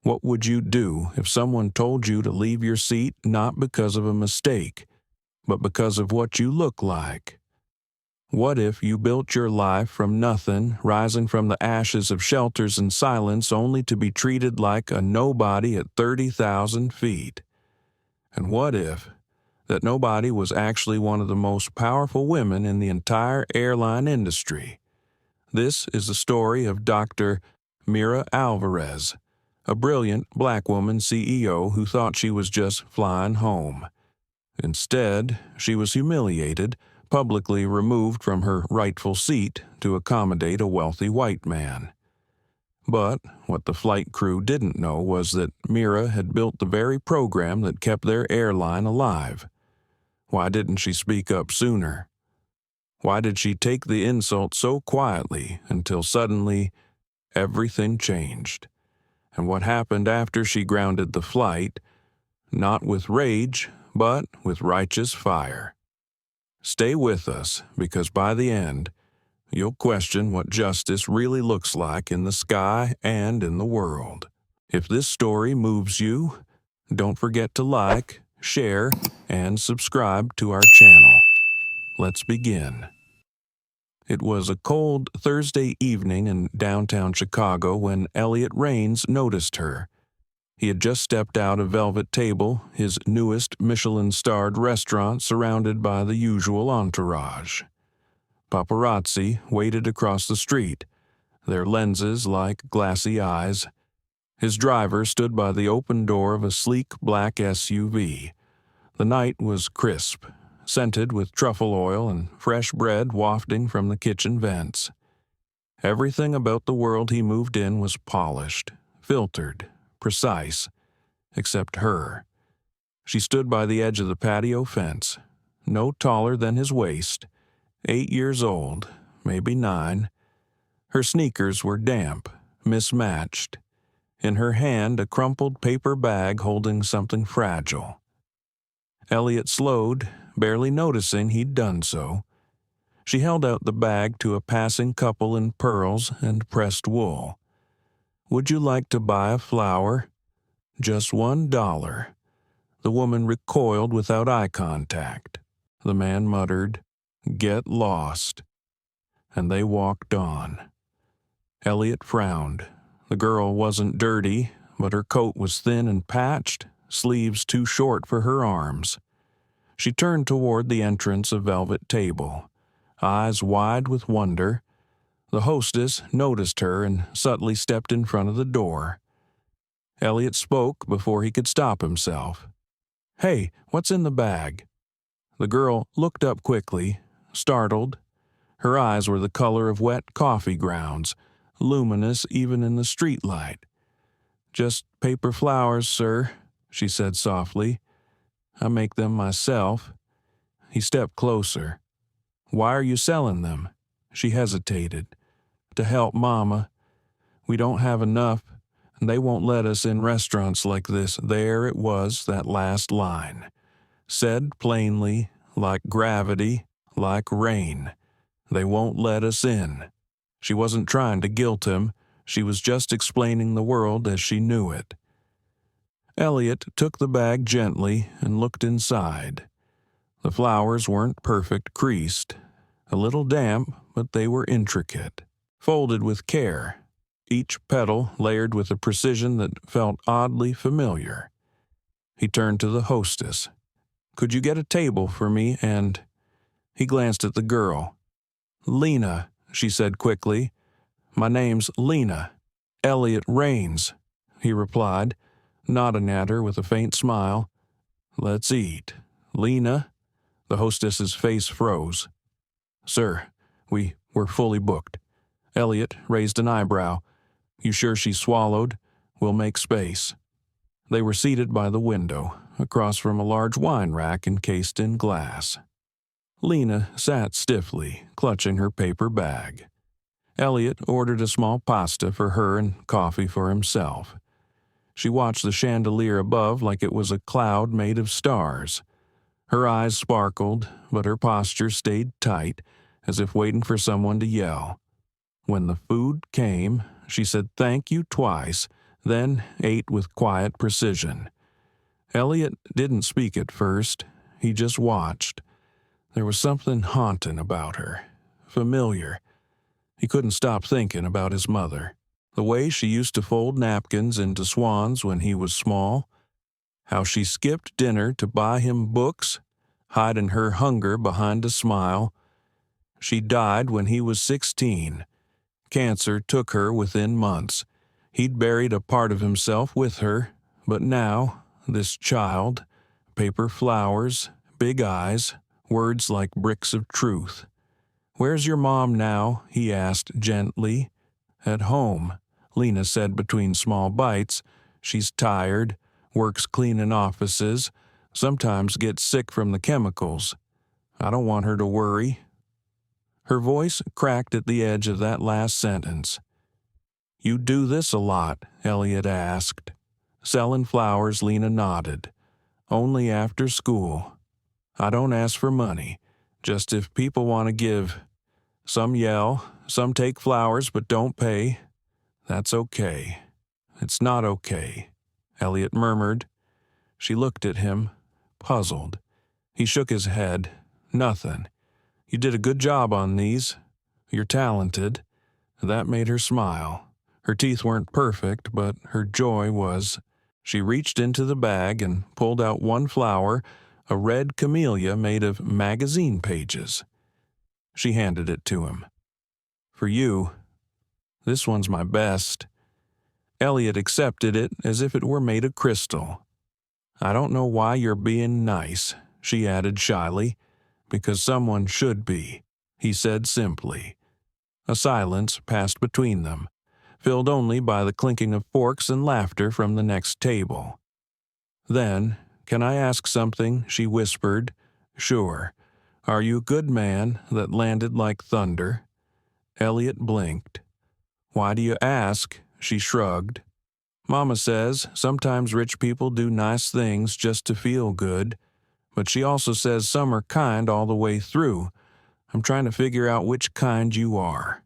What would you do if someone told you to leave your seat not because of a mistake, but because of what you look like? What if you built your life from nothing, rising from the ashes of shelters and silence only to be treated like a nobody at 30,000 feet? And what if that nobody was actually one of the most powerful women in the entire airline industry? This is the story of Dr. Mira Alvarez, a brilliant black woman CEO who thought she was just flying home. Instead, she was humiliated, publicly removed from her rightful seat to accommodate a wealthy white man. But what the flight crew didn't know was that Mira had built the very program that kept their airline alive. Why didn't she speak up sooner? Why did she take the insult so quietly until suddenly everything changed? And what happened after she grounded the flight? Not with rage, but with righteous fire. Stay with us, because by the end, you'll question what justice really looks like in the sky and in the world. If this story moves you, don't forget to like, share, and subscribe to our channel. Let's begin. It was a cold Thursday evening in downtown Chicago when Eliot Raines noticed her. He had just stepped out of Velvet Table, his newest Michelin-starred restaurant surrounded by the usual entourage. Paparazzi waited across the street, their lenses like glassy eyes. His driver stood by the open door of a sleek black SUV. The night was crisp, scented with truffle oil and fresh bread wafting from the kitchen vents. Everything about the world he moved in was polished, filtered, precise, except her. She stood by the edge of the patio fence, no taller than his waist, 8 years old, maybe 9. Her sneakers were damp, mismatched. In her hand, a crumpled paper bag holding something fragile. Eliot slowed, barely noticing he'd done so. She held out the bag to a passing couple in pearls and pressed wool. "Would you like to buy a flower?" "Just $1. The woman recoiled without eye contact. The man muttered, "Get lost." And they walked on. Eliot frowned. The girl wasn't dirty, but her coat was thin and patched, sleeves too short for her arms. She turned toward the entrance of Velvet Table, eyes wide with wonder. The hostess noticed her and subtly stepped in front of the door. Eliot spoke before he could stop himself. "Hey, what's in the bag?" The girl looked up quickly, startled. Her eyes were the color of wet coffee grounds, luminous even in the streetlight. "Just paper flowers, sir," she said softly. "I make them myself." He stepped closer. "Why are you selling them?" She hesitated. "To help Mama. We don't have enough, and they won't let us in restaurants like this." There it was, that last line. Said plainly, like gravity, like rain. They won't let us in. She wasn't trying to guilt him. She was just explaining the world as she knew it. Eliot took the bag gently and looked inside. The flowers weren't perfect creased, a little damp, but they were intricate, folded with care, each petal layered with a precision that felt oddly familiar. He turned to the hostess. "Could you get a table for me and—" He glanced at the girl. "Lina," she said quickly. "My name's Lina. Eliot Raines," he replied, nodding at her with a faint smile. "Let's eat. Lina." The hostess's face froze. "Sir, we're fully booked." Eliot raised an eyebrow. "You sure she swallowed? We'll make space." They were seated by the window, across from a large wine rack encased in glass. Lina sat stiffly, clutching her paper bag. Eliot ordered a small pasta for her and coffee for himself. She watched the chandelier above like it was a cloud made of stars. Her eyes sparkled, but her posture stayed tight, as if waiting for someone to yell. When the food came, she said thank you twice, then ate with quiet precision. Eliot didn't speak at first. He just watched. There was something haunting about her, familiar. He couldn't stop thinking about his mother. The way she used to fold napkins into swans when he was small. How she skipped dinner to buy him books, hiding her hunger behind a smile. She died when he was 16. Cancer took her within months. He'd buried a part of himself with her, but now, this child, paper flowers, big eyes, words like bricks of truth. "Where's your mom now?" he asked gently. "At home," Lina said between small bites. "She's tired, works cleaning offices, sometimes gets sick from the chemicals. I don't want her to worry." Her voice cracked at the edge of that last sentence. "You do this a lot?" Eliot asked. "Selling flowers," Lina nodded. "Only after school. I don't ask for money, just if people want to give. Some yell, some take flowers but don't pay. That's okay." "It's not okay," Eliot murmured. She looked at him, puzzled. He shook his head. "Nothing. You did a good job on these. You're talented." That made her smile. Her teeth weren't perfect, but her joy was. She reached into the bag and pulled out one flower, a red camellia made of magazine pages. She handed it to him. "For you. This one's my best." Eliot accepted it as if it were made of crystal. "I don't know why you're being nice," she added shyly. "Because someone should be," he said simply. A silence passed between them, filled only by the clinking of forks and laughter from the next table. Then, "Can I ask something?" she whispered. "Sure. Are you a good man that landed like thunder?" Eliot blinked. "Why do you ask?" She shrugged. "Mama says sometimes rich people do nice things just to feel good, but she also says some are kind all the way through. I'm trying to figure out which kind you are."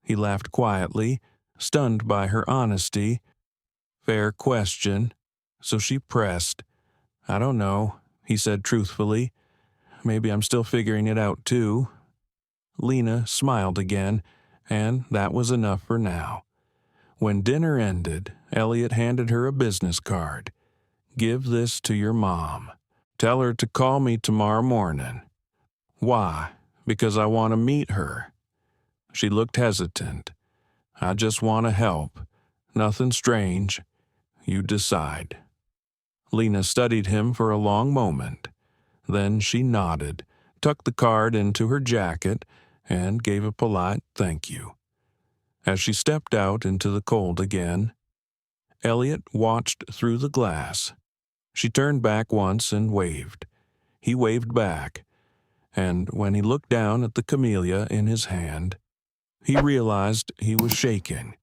He laughed quietly, stunned by her honesty. "Fair question." So she pressed. "I don't know," he said truthfully. "Maybe I'm still figuring it out too." Lina smiled again, and that was enough for now. When dinner ended, Eliot handed her a business card. "Give this to your mom. Tell her to call me tomorrow morning." "Why?" "Because I want to meet her." She looked hesitant. "I just want to help. Nothing strange. You decide." Lina studied him for a long moment. Then she nodded, tucked the card into her jacket, and gave a polite thank you. As she stepped out into the cold again, Eliot watched through the glass. She turned back once and waved. He waved back, and when he looked down at the camellia in his hand, he realized he was shaking.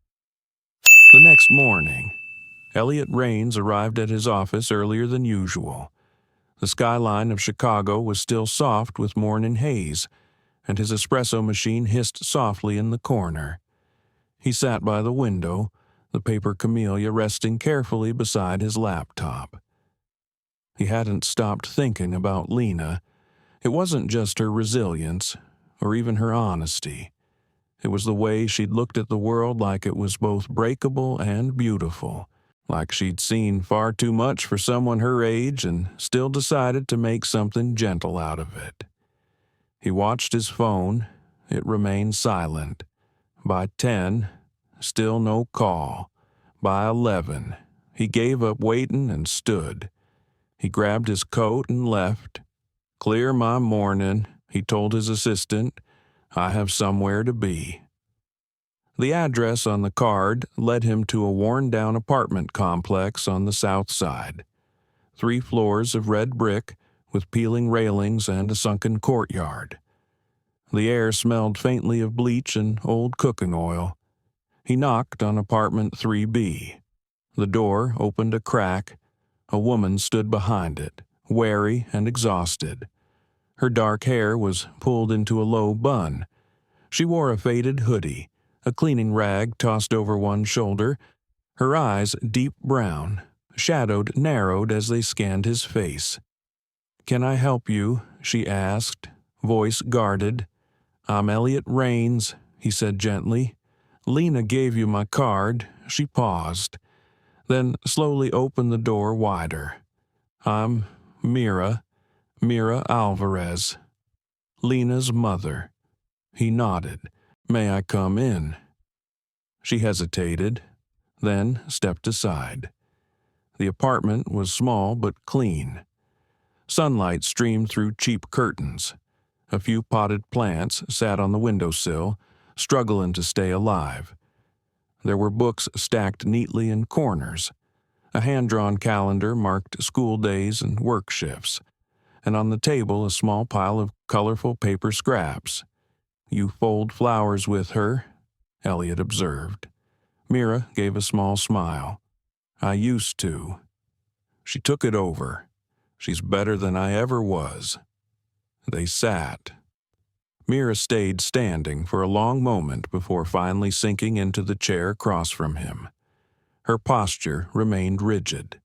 The next morning, Eliot Raines arrived at his office earlier than usual. The skyline of Chicago was still soft with morning haze, and his espresso machine hissed softly in the corner. He sat by the window, the paper camellia resting carefully beside his laptop. He hadn't stopped thinking about Lina. It wasn't just her resilience, or even her honesty. It was the way she'd looked at the world like it was both breakable and beautiful, like she'd seen far too much for someone her age and still decided to make something gentle out of it. He watched his phone. It remained silent. By 10, still no call. By 11, he gave up waiting and stood. He grabbed his coat and left. "Clear my morning," he told his assistant. "I have somewhere to be." The address on the card led him to a worn-down apartment complex on the south side. 3 floors of red brick with peeling railings and a sunken courtyard. The air smelled faintly of bleach and old cooking oil. He knocked on apartment 3B. The door opened a crack. A woman stood behind it, wary and exhausted. Her dark hair was pulled into a low bun. She wore a faded hoodie, a cleaning rag tossed over one shoulder, Her eyes, deep brown, shadowed, narrowed as they scanned his face. "Can I help you?" she asked, voice guarded. "I'm Eliot Raines," he said gently. "Lina gave you my card." She paused, then slowly opened the door wider. "I'm Mira Alvarez, Lina's mother." He nodded. "May I come in?" She hesitated, then stepped aside. The apartment was small but clean. Sunlight streamed through cheap curtains. A few potted plants sat on the windowsill, struggling to stay alive. There were books stacked neatly in corners. A hand-drawn calendar marked school days and work shifts, and on the table a small pile of colorful paper scraps. "You fold flowers with her," Eliot observed. Mira gave a small smile. "I used to." She took it over. "She's better than I ever was." They sat. Mira stayed standing for a long moment before finally sinking into the chair across from him. Her posture remained rigid.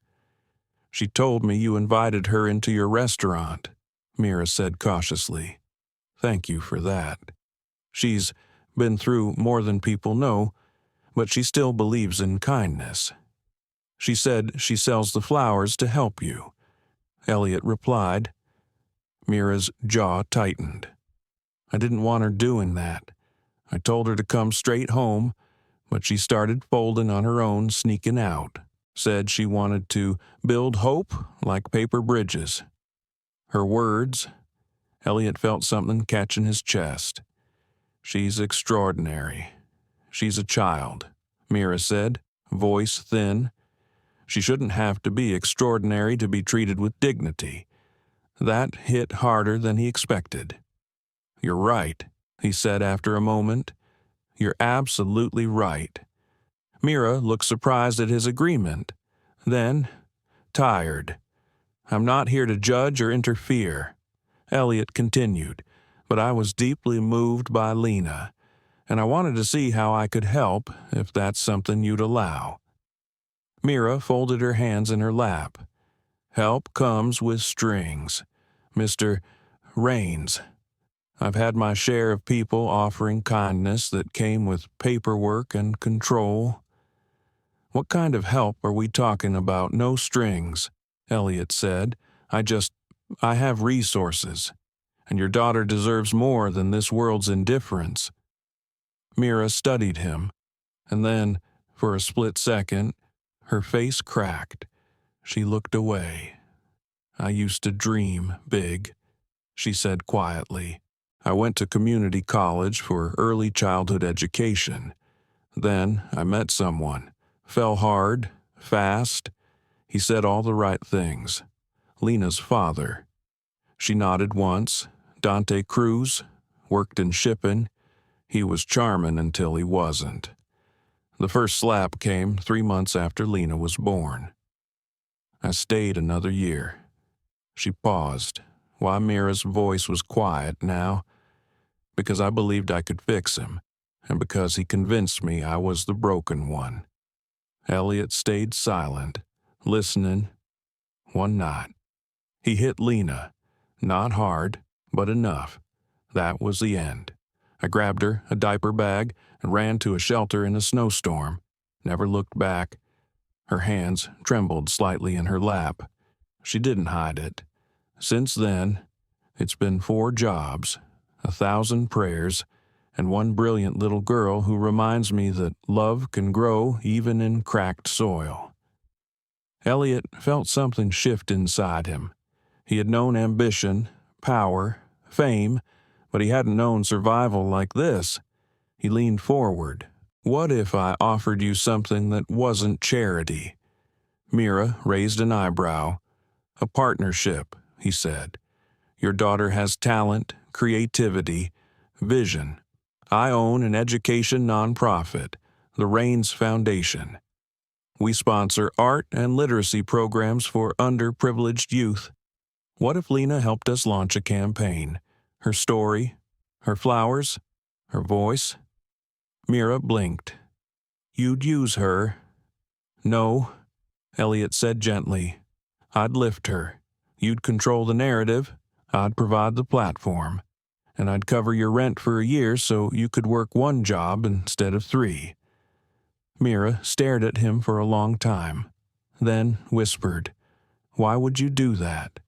"She told me you invited her into your restaurant," Mira said cautiously. "Thank you for that. She's been through more than people know, but she still believes in kindness. She said she sells the flowers to help you," Eliot replied. Mira's jaw tightened. "I didn't want her doing that. I told her to come straight home, but she started folding on her own, sneaking out. Said she wanted to build hope like paper bridges." Her words, Eliot felt something catch in his chest. "She's extraordinary. She's a child," Mira said, voice thin. "She shouldn't have to be extraordinary to be treated with dignity." That hit harder than he expected. "You're right," he said after a moment. "You're absolutely right." Mira looked surprised at his agreement. Then, tired. "I'm not here to judge or interfere," Eliot continued, "but I was deeply moved by Lina, and I wanted to see how I could help if that's something you'd allow." Mira folded her hands in her lap. "Help comes with strings, Mr. Raines. I've had my share of people offering kindness that came with paperwork and control." "What kind of help are we talking about? No strings," Eliot said. I have resources, and your daughter deserves more than this world's indifference." Mira studied him, and then, for a split second, her face cracked. She looked away. "I used to dream big," she said quietly. "I went to community college for early childhood education. Then I met someone. Fell hard, fast. He said all the right things. Lina's father." She nodded once. "Dante Cruz, worked in shipping. He was charming until he wasn't. The first slap came 3 months after Lina was born. I stayed another year." She paused, while Mira's voice was quiet now. "Because I believed I could fix him, and because he convinced me I was the broken one." Eliot stayed silent, listening. One night, he hit Lina. Not hard, but enough. That was the end. I grabbed her, a diaper bag, and ran to a shelter in a snowstorm. Never looked back. Her hands trembled slightly in her lap. She didn't hide it. Since then, it's been 4 jobs, 1,000 prayers, and one brilliant little girl who reminds me that love can grow even in cracked soil. Eliot felt something shift inside him. He had known ambition, power, fame, but he hadn't known survival like this. He leaned forward. "What if I offered you something that wasn't charity?" Mira raised an eyebrow. "A partnership," he said. "Your daughter has talent, creativity, vision. I own an education nonprofit, the Raines Foundation. We sponsor art and literacy programs for underprivileged youth. What if Lina helped us launch a campaign? Her story, her flowers, her voice?" Mira blinked. "You'd use her?" No, Eliot said gently. I'd lift her. You'd control the narrative. I'd provide the platform. And I'd cover your rent for a year so you could work one job instead of 3. Mira stared at him for a long time, then whispered, Why would you do that?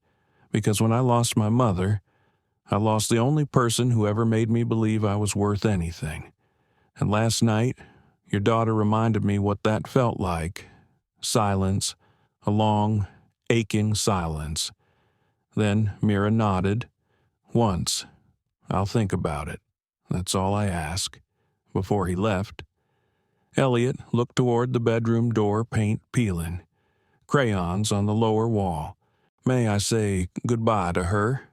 Because when I lost my mother, I lost the only person who ever made me believe I was worth anything. And last night, your daughter reminded me what that felt like. Silence, a long, aching silence. Then Mira nodded. Once. I'll think about it. That's all I ask. Before he left, Eliot looked toward the bedroom door paint peeling. Crayons on the lower wall. May I say goodbye to her?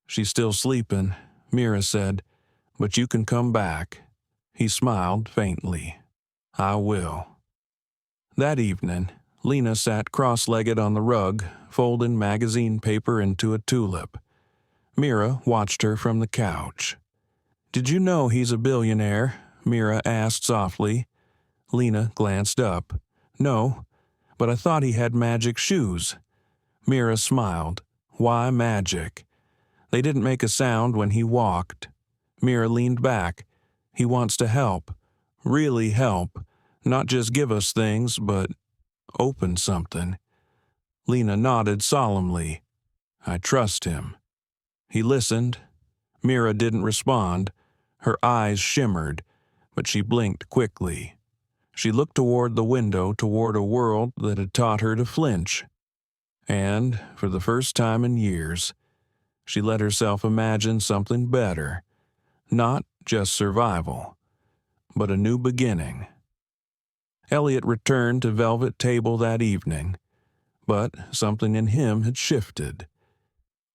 She's still sleeping, Mira said, but you can come back. He smiled faintly. I will. That evening, Lina sat cross-legged on the rug, folding magazine paper into a tulip. Mira watched her from the couch. Did you know he's a billionaire? Mira asked softly. Lina glanced up. No, but I thought he had magic shoes. Mira smiled. Why magic? They didn't make a sound when he walked. Mira leaned back. He wants to help. Really help. Not just give us things, but open something. Lina nodded solemnly. I trust him. He listened. Mira didn't respond. Her eyes shimmered, but she blinked quickly. She looked toward the window, toward a world that had taught her to flinch. And, for the first time in years, she let herself imagine something better. Not just survival, but a new beginning. Eliot returned to Velvet Table that evening, but something in him had shifted.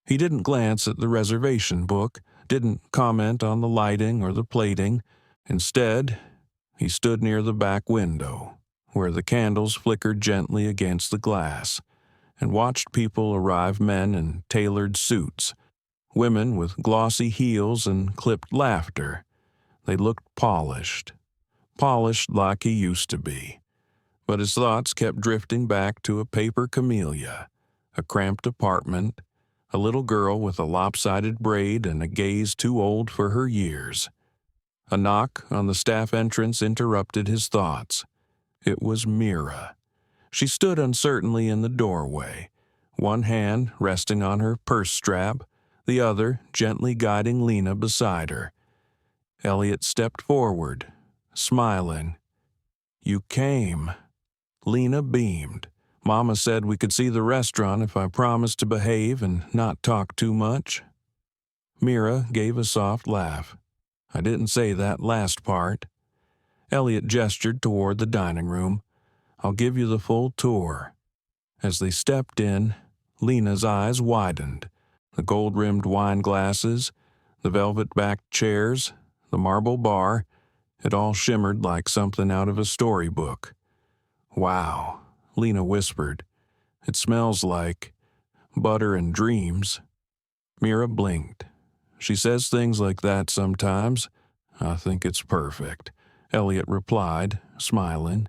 He didn't glance at the reservation book, didn't comment on the lighting or the plating. Instead, he stood near the back window, where the candles flickered gently against the glass, and watched people arrive, men in tailored suits, women with glossy heels and clipped laughter. They looked polished like he used to be. But his thoughts kept drifting back to a paper camellia, a cramped apartment, a little girl with a lopsided braid and a gaze too old for her years. A knock on the staff entrance interrupted his thoughts. It was Mira. She stood uncertainly in the doorway, one hand resting on her purse strap, the other gently guiding Lina beside her. Eliot stepped forward, smiling. You came. Lina beamed. Mama said we could see the restaurant if I promised to behave and not talk too much. Mira gave a soft laugh. I didn't say that last part. Eliot gestured toward the dining room. I'll give you the full tour. As they stepped in, Lina's eyes widened. The gold-rimmed wine glasses, the velvet-backed chairs, the marble bar, it all shimmered like something out of a storybook. Wow, Lina whispered. It smells like butter and dreams. Mira blinked. She says things like that sometimes. I think it's perfect, Eliot replied, smiling.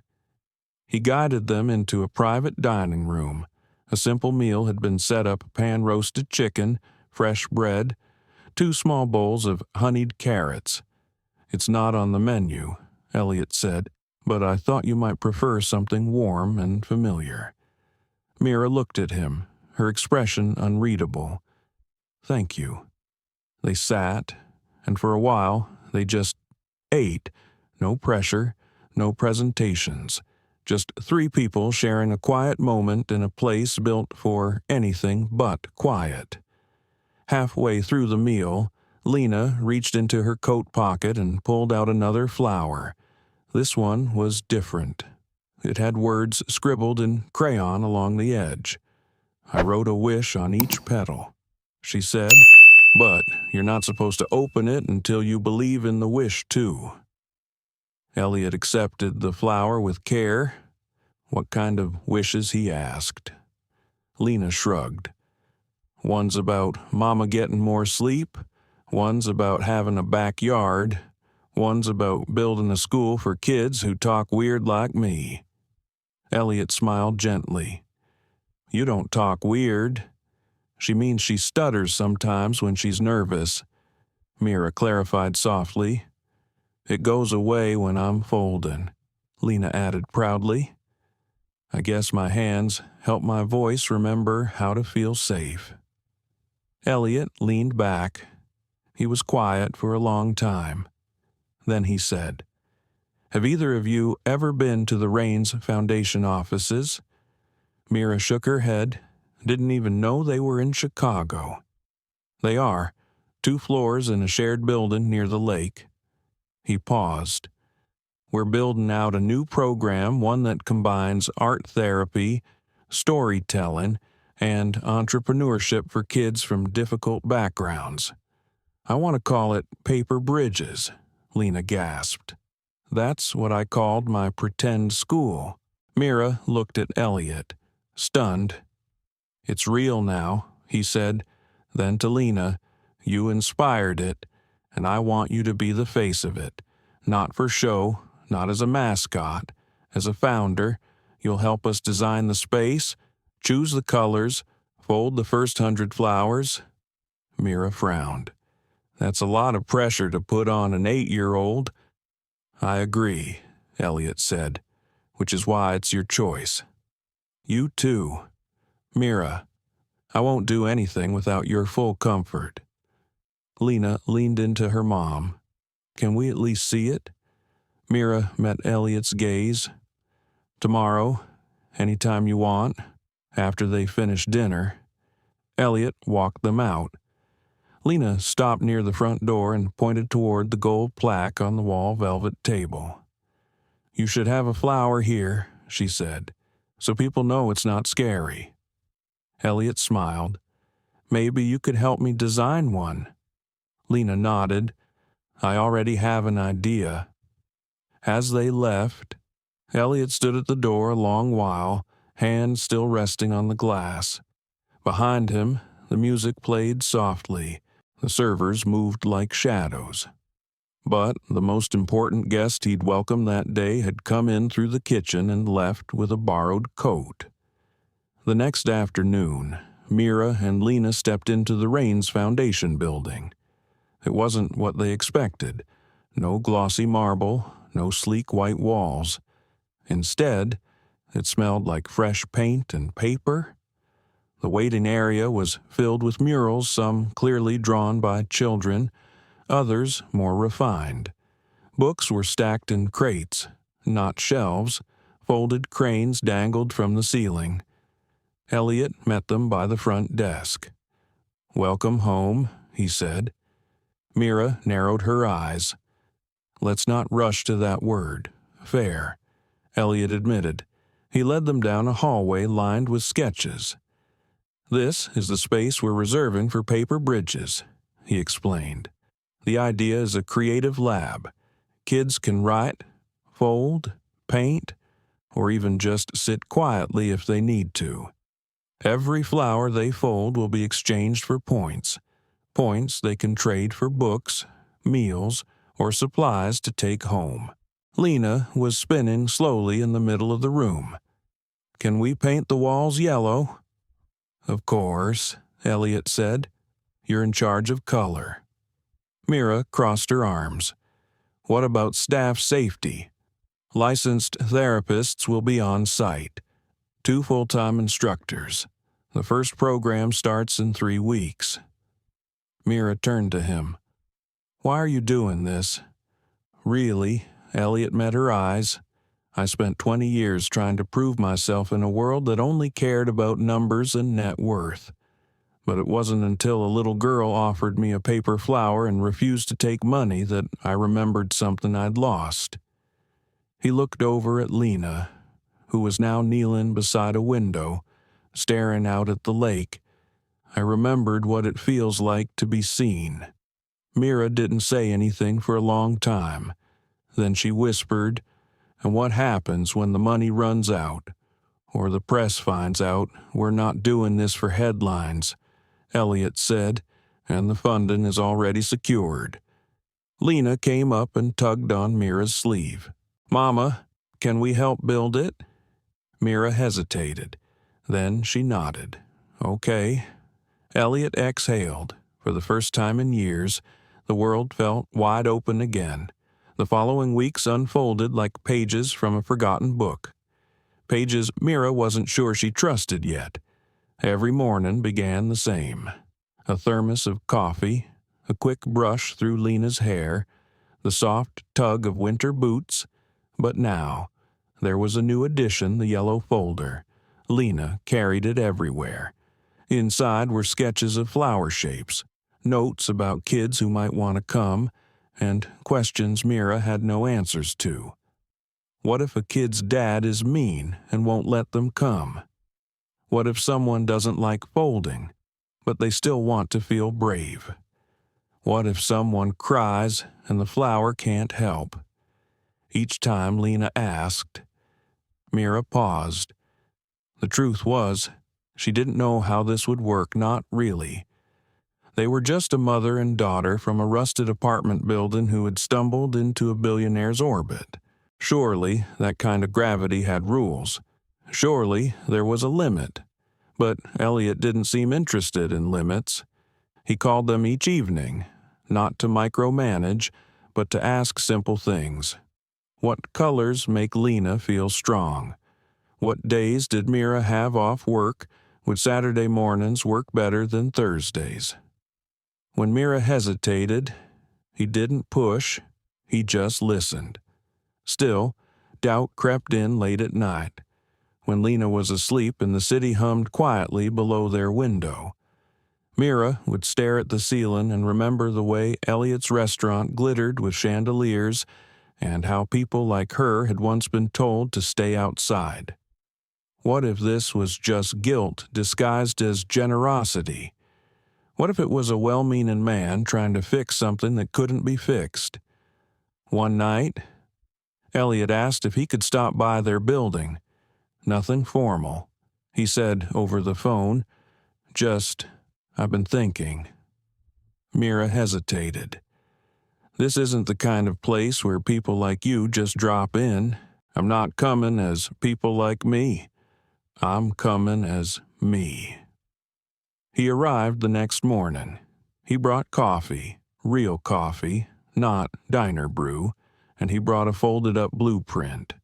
He guided them into a private dining room. A simple meal had been set up: pan-roasted chicken, fresh bread, 2 small bowls of honeyed carrots. It's not on the menu, Eliot said, but I thought you might prefer something warm and familiar. Mira looked at him, her expression unreadable. Thank you. They sat, and for a while they just ate. No pressure, no presentations. Just 3 people sharing a quiet moment in a place built for anything but quiet. Halfway through the meal, Lina reached into her coat pocket and pulled out another flower. This one was different. It had words scribbled in crayon along the edge. I wrote a wish on each petal, she said, but you're not supposed to open it until you believe in the wish, too. Eliot accepted the flower with care. What kind of wishes, he asked. Lina shrugged. One's about Mama getting more sleep. One's about having a backyard. One's about building a school for kids who talk weird like me. Eliot smiled gently. You don't talk weird. She means she stutters sometimes when she's nervous, Mira clarified softly. It goes away when I'm folding, Lina added proudly. I guess my hands help my voice remember how to feel safe. Eliot leaned back. He was quiet for a long time. Then he said, Have either of you ever been to the Raines Foundation offices? Mira shook her head, didn't even know they were in Chicago. They are, 2 floors in a shared building near the lake. He paused. We're building out a new program, one that combines art therapy, storytelling, and entrepreneurship for kids from difficult backgrounds. I want to call it Paper Bridges, Lina gasped. That's what I called my pretend school. Mira looked at Eliot, stunned. It's real now, he said. Then to Lina, you inspired it, and I want you to be the face of it. Not for show, not as a mascot. As a founder, you'll help us design the space, choose the colors, fold the first 100 flowers. Mira frowned. That's a lot of pressure to put on an 8-year-old. I agree, Eliot said, which is why it's your choice. You too. Mira, I won't do anything without your full comfort. Lina leaned into her mom. Can we at least see it? Mira met Eliot's gaze. Tomorrow, anytime you want, after they finish dinner. Eliot walked them out. Lina stopped near the front door and pointed toward the gold plaque on the wall velvet table. You should have a flower here, she said, so people know it's not scary. Eliot smiled. Maybe you could help me design one. Lina nodded. I already have an idea. As they left, Eliot stood at the door a long while, hands still resting on the glass. Behind him, the music played softly. The servers moved like shadows. But the most important guest he'd welcomed that day had come in through the kitchen and left with a borrowed coat. The next afternoon, Mira and Lina stepped into the Raines Foundation building. It wasn't what they expected. No glossy marble, no sleek white walls. Instead, it smelled like fresh paint and paper. The waiting area was filled with murals, some clearly drawn by children, others more refined. Books were stacked in crates, not shelves. Folded cranes dangled from the ceiling. Eliot met them by the front desk. Welcome home, he said. Mira narrowed her eyes. Let's not rush to that word. Fair, Eliot admitted. He led them down a hallway lined with sketches. This is the space we're reserving for Paper Bridges, he explained. The idea is a creative lab. Kids can write, fold, paint, or even just sit quietly if they need to. Every flower they fold will be exchanged for points. Points they can trade for books, meals, or supplies to take home. Lina was spinning slowly in the middle of the room. Can we paint the walls yellow? Of course, Eliot said. You're in charge of color. Mira crossed her arms. What about staff safety? Licensed therapists will be on site. 2 full-time instructors. The first program starts in 3 weeks. Mira turned to him. Why are you doing this? Really, Eliot met her eyes. I spent 20 years trying to prove myself in a world that only cared about numbers and net worth. But it wasn't until a little girl offered me a paper flower and refused to take money that I remembered something I'd lost. He looked over at Lina, who was now kneeling beside a window, staring out at the lake. I remembered what it feels like to be seen. Mira didn't say anything for a long time. Then she whispered, and what happens when the money runs out? Or the press finds out we're not doing this for headlines, Eliot said, and the funding is already secured. Lina came up and tugged on Mira's sleeve. Mama, can we help build it? Mira hesitated. Then she nodded. Okay. Eliot exhaled. For the first time in years, the world felt wide open again. The following weeks unfolded like pages from a forgotten book. Pages Mira wasn't sure she trusted yet. Every morning began the same. A thermos of coffee, a quick brush through Lina's hair, the soft tug of winter boots. But now, there was a new addition, the yellow folder. Lina carried it everywhere. Inside were sketches of flower shapes, notes about kids who might want to come, and questions Mira had no answers to. What if a kid's dad is mean and won't let them come? What if someone doesn't like folding, but they still want to feel brave? What if someone cries and the flower can't help? Each time Lina asked, Mira paused. The truth was, she didn't know how this would work, not really. They were just a mother and daughter from a rusted apartment building who had stumbled into a billionaire's orbit. Surely that kind of gravity had rules. Surely there was a limit. But Eliot didn't seem interested in limits. He called them each evening, not to micromanage, but to ask simple things. What colors make Lina feel strong? What days did Mira have off work? Would Saturday mornings work better than Thursdays? When Mira hesitated, he didn't push, he just listened. Still, doubt crept in late at night. When Lina was asleep and the city hummed quietly below their window, Mira would stare at the ceiling and remember the way Eliot's restaurant glittered with chandeliers and how people like her had once been told to stay outside. What if this was just guilt disguised as generosity? What if it was a well-meaning man trying to fix something that couldn't be fixed? One night, Eliot asked if he could stop by their building. Nothing formal. He said over the phone, just, I've been thinking. Mira hesitated. This isn't the kind of place where people like you just drop in. I'm not coming as people like me. I'm coming as me. He arrived the next morning. He brought coffee, real coffee, not diner brew, and he brought a folded-up blueprint.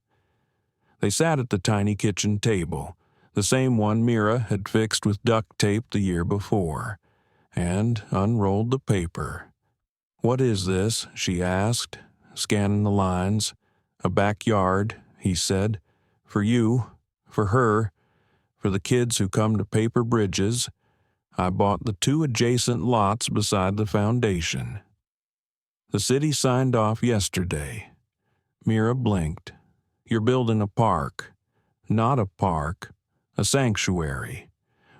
They sat at the tiny kitchen table, the same one Mira had fixed with duct tape the year before, and unrolled the paper. What is this? She asked, scanning the lines. A backyard, he said. For you, for her, for the kids who come to paper bridges. I bought the 2 adjacent lots beside the foundation. The city signed off yesterday. Mira blinked. You're building a park. Not a park, a sanctuary.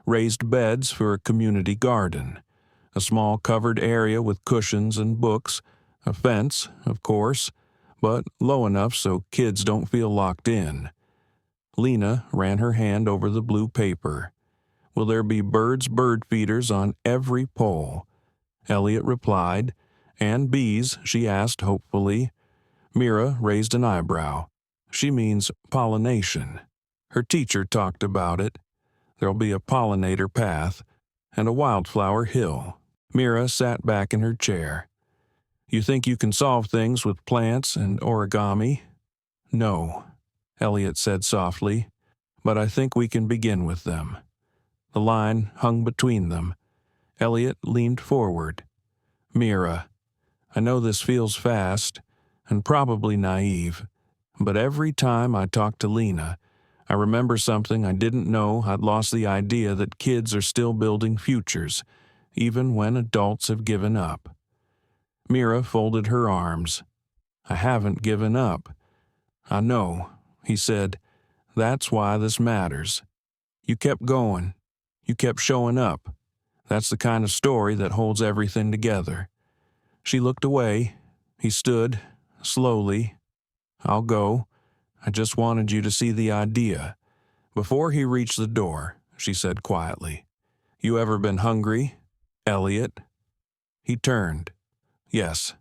Raised beds for a community garden. A small covered area with cushions and books. A fence, of course, but low enough so kids don't feel locked in. Lina ran her hand over the blue paper. Will there be bird feeders on every pole? Eliot replied. And bees, she asked hopefully. Mira raised an eyebrow. She means pollination. Her teacher talked about it. There'll be a pollinator path and a wildflower hill. Mira sat back in her chair. You think you can solve things with plants and origami? No, Eliot said softly, but I think we can begin with them. The line hung between them. Eliot leaned forward. Mira, I know this feels fast and probably naive, but every time I talk to Lina, I remember something I didn't know. I'd lost the idea that kids are still building futures, even when adults have given up. Mira folded her arms. I haven't given up. I know, he said. That's why this matters. You kept going. You kept showing up. That's the kind of story that holds everything together. She looked away. He stood, slowly. I'll go. I just wanted you to see the idea. Before he reached the door, she said quietly, You ever been hungry, Eliot? He turned. Yes.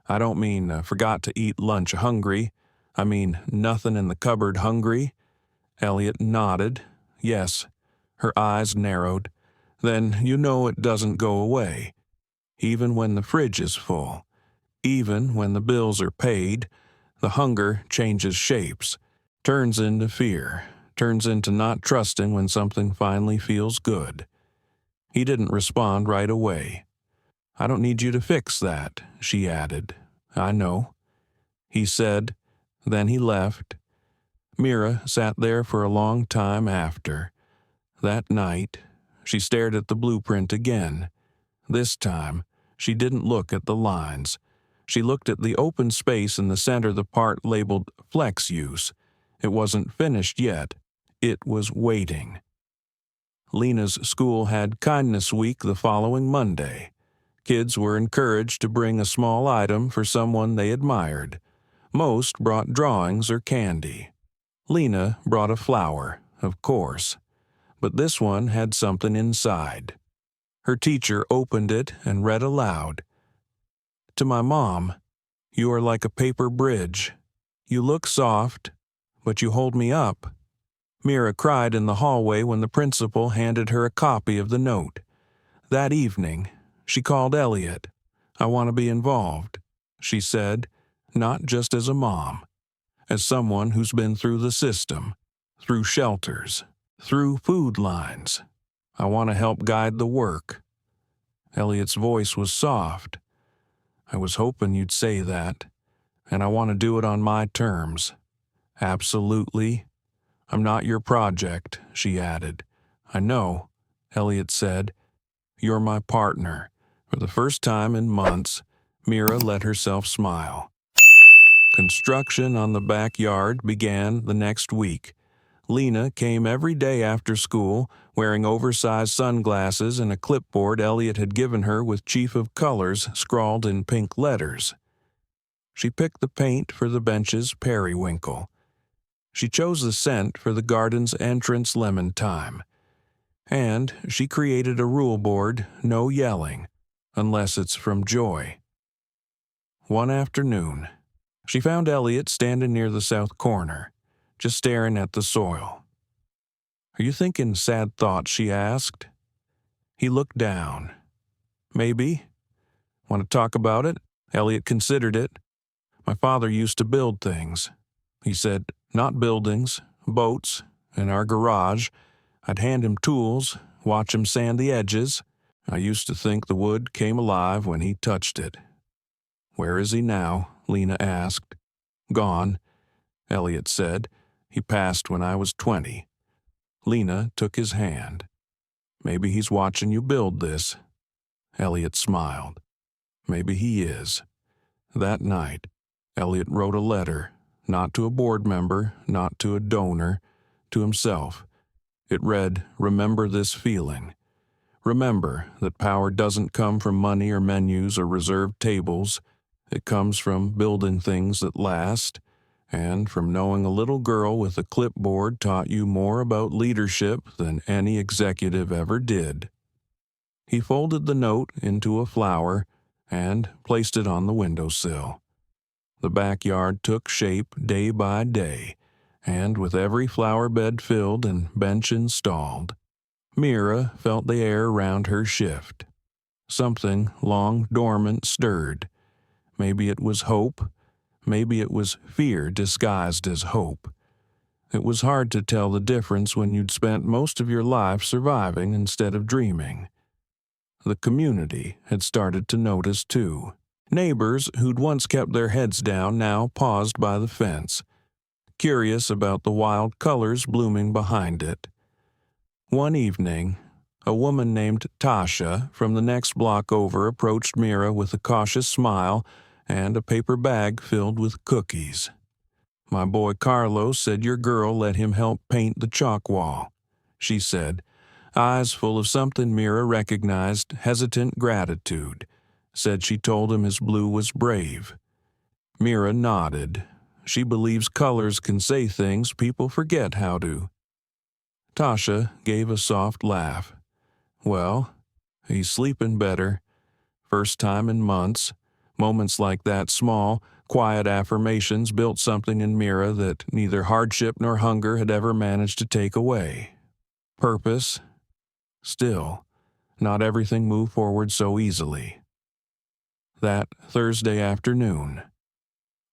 I don't mean forgot to eat lunch hungry. I mean nothing in the cupboard hungry. Eliot nodded. Yes. Her eyes narrowed. Then you know it doesn't go away. Even when the fridge is full. Even when the bills are paid, the hunger changes shapes, turns into fear, turns into not trusting when something finally feels good. He didn't respond right away. I don't need you to fix that, she added. I know. He said. Then he left. Mira sat there for a long time after. That night, she stared at the blueprint again. This time, she didn't look at the lines. She looked at the open space in the center, the part labeled Flex Use. It wasn't finished yet. It was waiting. Lina's school had Kindness Week the following Monday. Kids were encouraged to bring a small item for someone they admired. Most brought drawings or candy. Lina brought a flower, of course. But this one had something inside. Her teacher opened it and read aloud. To my mom, you are like a paper bridge. You look soft, but you hold me up. Mira cried in the hallway when the principal handed her a copy of the note. That evening, she called Eliot. I want to be involved, she said, not just as a mom, as someone who's been through the system, through shelters, through food lines. I want to help guide the work. Eliot's voice was soft. I was hoping you'd say that, and I want to do it on my terms. Absolutely. I'm not your project, she added. I know, Eliot said. You're my partner. For the first time in months, Mira let herself smile. Construction on the backyard began the next week. Lina came every day after school, wearing oversized sunglasses and a clipboard Eliot had given her with Chief of Colors scrawled in pink letters. She picked the paint for the bench's periwinkle. She chose the scent for the garden's entrance lemon thyme. And she created a rule board, no yelling, unless it's from joy. One afternoon, she found Eliot standing near the south corner, just staring at the soil. Are you thinking sad thoughts, she asked. He looked down. Maybe. Want to talk about it? Eliot considered it. My father used to build things. He said, not buildings, boats, in our garage. I'd hand him tools, watch him sand the edges. I used to think the wood came alive when he touched it. Where is he now? Lina asked. Gone, Eliot said. He passed when I was 20. Lina took his hand. Maybe he's watching you build this. Eliot smiled. Maybe he is. That night, Eliot wrote a letter, not to a board member, not to a donor, to himself. It read, remember this feeling. Remember that power doesn't come from money or menus or reserved tables. It comes from building things that last, and from knowing a little girl with a clipboard taught you more about leadership than any executive ever did. He folded the note into a flower and placed it on the windowsill. The backyard took shape day by day, and with every flower bed filled and bench installed, Mira felt the air around her shift. Something long dormant stirred. Maybe it was hope. Maybe it was fear disguised as hope. It was hard to tell the difference when you'd spent most of your life surviving instead of dreaming. The community had started to notice too. Neighbors who'd once kept their heads down now paused by the fence, curious about the wild colors blooming behind it. One evening, a woman named Tasha from the next block over approached Mira with a cautious smile and a paper bag filled with cookies. My boy Carlos said your girl let him help paint the chalk wall, she said, eyes full of something Mira recognized, hesitant gratitude. Said she told him his blue was brave. Mira nodded. She believes colors can say things people forget how to. Tasha gave a soft laugh. Well, he's sleeping better. First time in months. Moments like that small, quiet affirmations built something in Mira that neither hardship nor hunger had ever managed to take away. Purpose. Still, not everything moved forward so easily. That Thursday afternoon,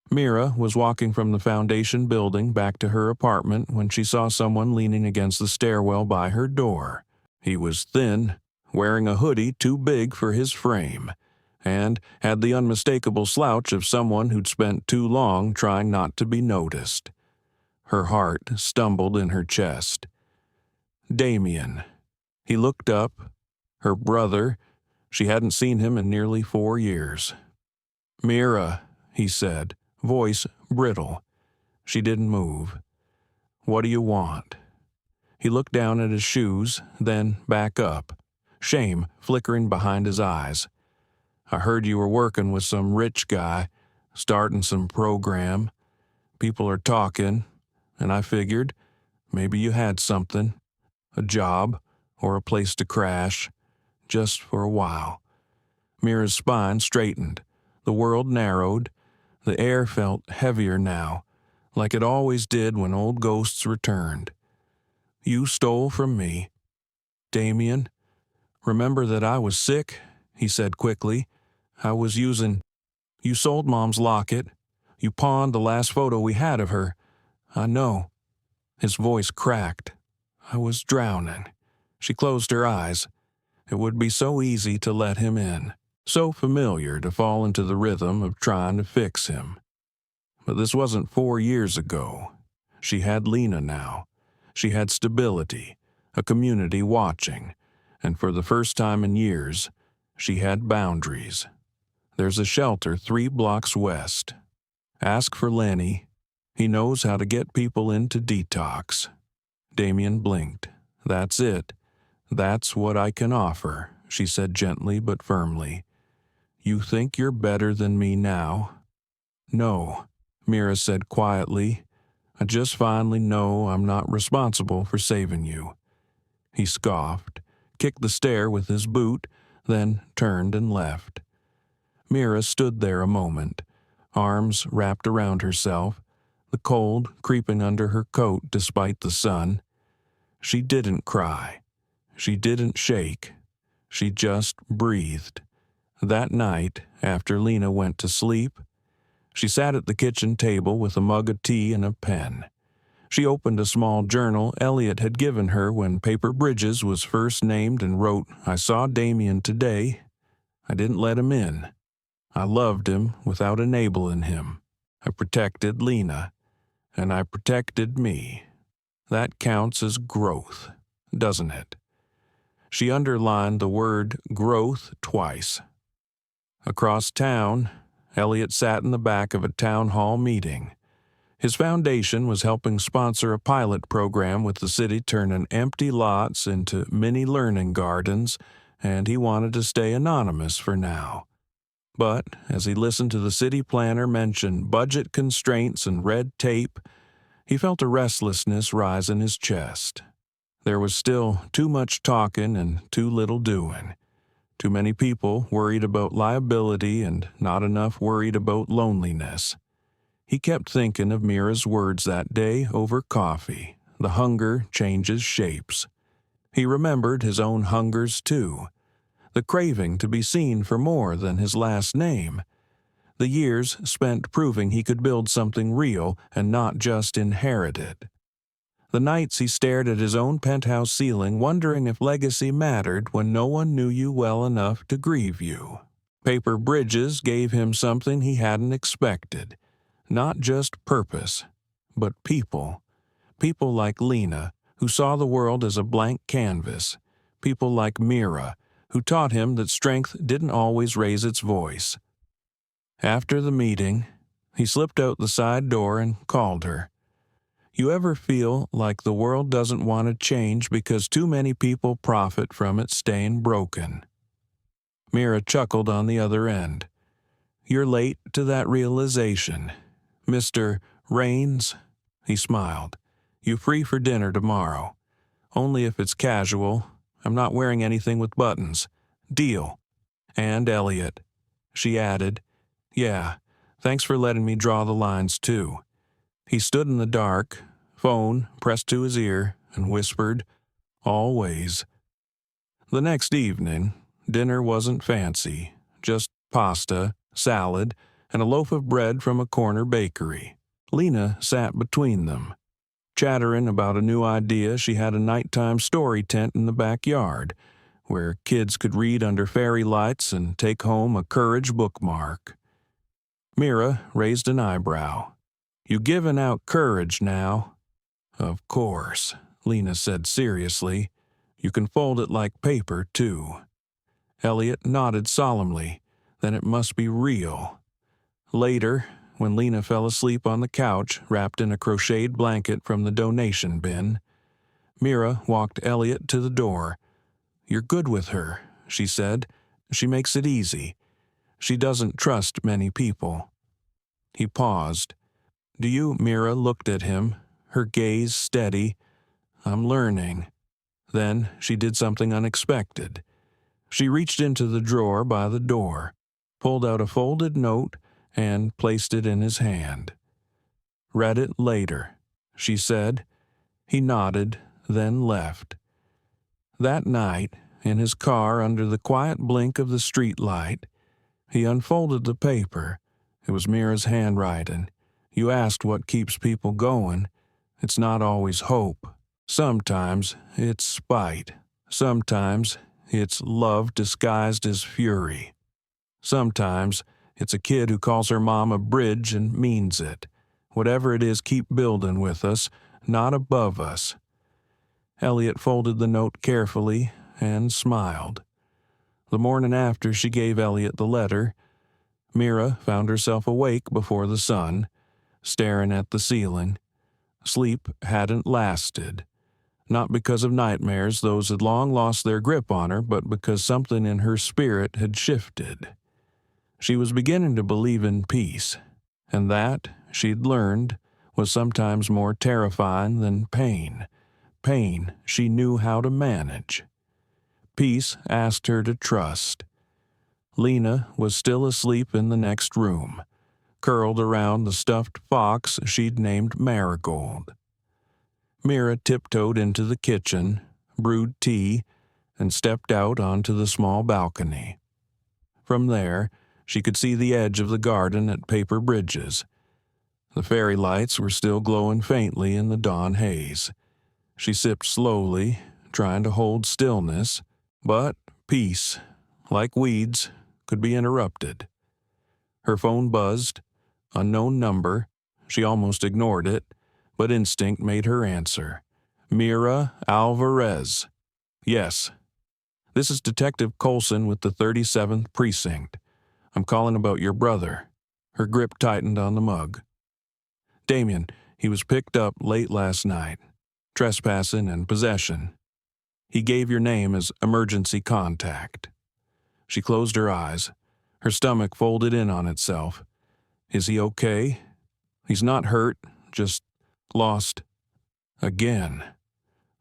Mira was walking from the foundation building back to her apartment when she saw someone leaning against the stairwell by her door. He was thin, wearing a hoodie too big for his frame, and had the unmistakable slouch of someone who'd spent too long trying not to be noticed. Her heart stumbled in her chest. Damien. He looked up. Her brother. She hadn't seen him in nearly 4 years. "Mira," he said, voice brittle. She didn't move. "What do you want?" He looked down at his shoes, then back up, shame flickering behind his eyes. "I heard you were working with some rich guy, starting some program. People are talking, and I figured maybe you had something, a job, or a place to crash, just for a while." Mira's spine straightened. The world narrowed. The air felt heavier now, like it always did when old ghosts returned. "You stole from me." "Damien, remember that I was sick?" he said quickly. "I was using... You sold Mom's locket. You pawned the last photo we had of her. I know." His voice cracked. "I was drowning." She closed her eyes. It would be so easy to let him in, so familiar to fall into the rhythm of trying to fix him. But this wasn't 4 years ago. She had Lina now. She had stability, a community watching, and for the first time in years, she had boundaries. There's a shelter 3 blocks west. Ask for Lenny. He knows how to get people into detox. Damien blinked. "That's it. That's what I can offer," she said gently but firmly. "You think you're better than me now?" "No," Mira said quietly. "I just finally know I'm not responsible for saving you." He scoffed, kicked the stair with his boot, then turned and left. Mira stood there a moment, arms wrapped around herself, the cold creeping under her coat despite the sun. She didn't cry. She didn't shake. She just breathed. That night, after Lina went to sleep, she sat at the kitchen table with a mug of tea and a pen. She opened a small journal Eliot had given her when Paper Bridges was first named and wrote, "I saw Damien today. I didn't let him in. I loved him without enabling him. I protected Lina, and I protected me. That counts as growth, doesn't it?" She underlined the word growth twice. Across town, Eliot sat in the back of a town hall meeting. His foundation was helping sponsor a pilot program with the city turning empty lots into mini learning gardens, and he wanted to stay anonymous for now. But as he listened to the city planner mention budget constraints and red tape, he felt a restlessness rise in his chest. There was still too much talking and too little doing. Too many people worried about liability and not enough worried about loneliness. He kept thinking of Mira's words that day over coffee. The hunger changes shapes. He remembered his own hungers too. The craving to be seen for more than his last name. The years spent proving he could build something real and not just inherit it. The nights he stared at his own penthouse ceiling wondering if legacy mattered when no one knew you well enough to grieve you. Paper Bridges gave him something he hadn't expected. Not just purpose, but people. People like Lina, who saw the world as a blank canvas. People like Mira, who taught him that strength didn't always raise its voice. After the meeting, he slipped out the side door and called her. You ever feel like the world doesn't want to change because too many people profit from it staying broken? Mira chuckled on the other end. You're late to that realization. Mr. Raines, he smiled. You free for dinner tomorrow. Only if it's casual. I'm not wearing anything with buttons. Deal. And Eliot. She added, Yeah, Thanks for letting me draw the lines, too." He stood in the dark, phone pressed to his ear, and whispered, "Always." The next evening, dinner wasn't fancy, just pasta, salad, and a loaf of bread from a corner bakery. Lina sat between them, chattering about a new idea. She had a nighttime story tent in the backyard, where kids could read under fairy lights and take home a courage bookmark. Mira raised an eyebrow. "You giving out courage now?" "Of course," Lina said seriously. "You can fold it like paper, too." Eliot nodded solemnly. Then it must be real. Later, when Lina fell asleep on the couch, wrapped in a crocheted blanket from the donation bin, Mira walked Eliot to the door. "You're good with her," she said. "She makes it easy. She doesn't trust many people." He paused. "Do you?" Mira looked at him, her gaze steady. "I'm learning." Then she did something unexpected. She reached into the drawer by the door, pulled out a folded note, and placed it in his hand. "Read it later," she said. He nodded, then left. That night, in his car under the quiet blink of the street light, he unfolded the paper. It was Mira's handwriting. "You asked what keeps people going. It's not always hope. Sometimes it's spite. Sometimes it's love disguised as fury. Sometimes it's a kid who calls her mom a bridge and means it. Whatever it is, keep building with us, not above us." Eliot folded the note carefully and smiled. The morning after she gave Eliot the letter, Mira found herself awake before the sun, staring at the ceiling. Sleep hadn't lasted. Not because of nightmares, those had long lost their grip on her, but because something in her spirit had shifted. She was beginning to believe in peace, and that, she'd learned, was sometimes more terrifying than pain. Pain she knew how to manage. Peace asked her to trust. Lina was still asleep in the next room, curled around the stuffed fox she'd named Marigold. Mira tiptoed into the kitchen, brewed tea, and stepped out onto the small balcony. From there, she could see the edge of the garden at Paper Bridges. The fairy lights were still glowing faintly in the dawn haze. She sipped slowly, trying to hold stillness, but peace, like weeds, could be interrupted. Her phone buzzed. Unknown number. She almost ignored it, but instinct made her answer. "Mira Alvarez." "Yes. This is Detective Colson with the 37th Precinct. I'm calling about your brother." Her grip tightened on the mug. "Damien, he was picked up late last night. Trespassing and possession. He gave your name as emergency contact." She closed her eyes. Her stomach folded in on itself. "Is he okay?" "He's not hurt, just lost. Again."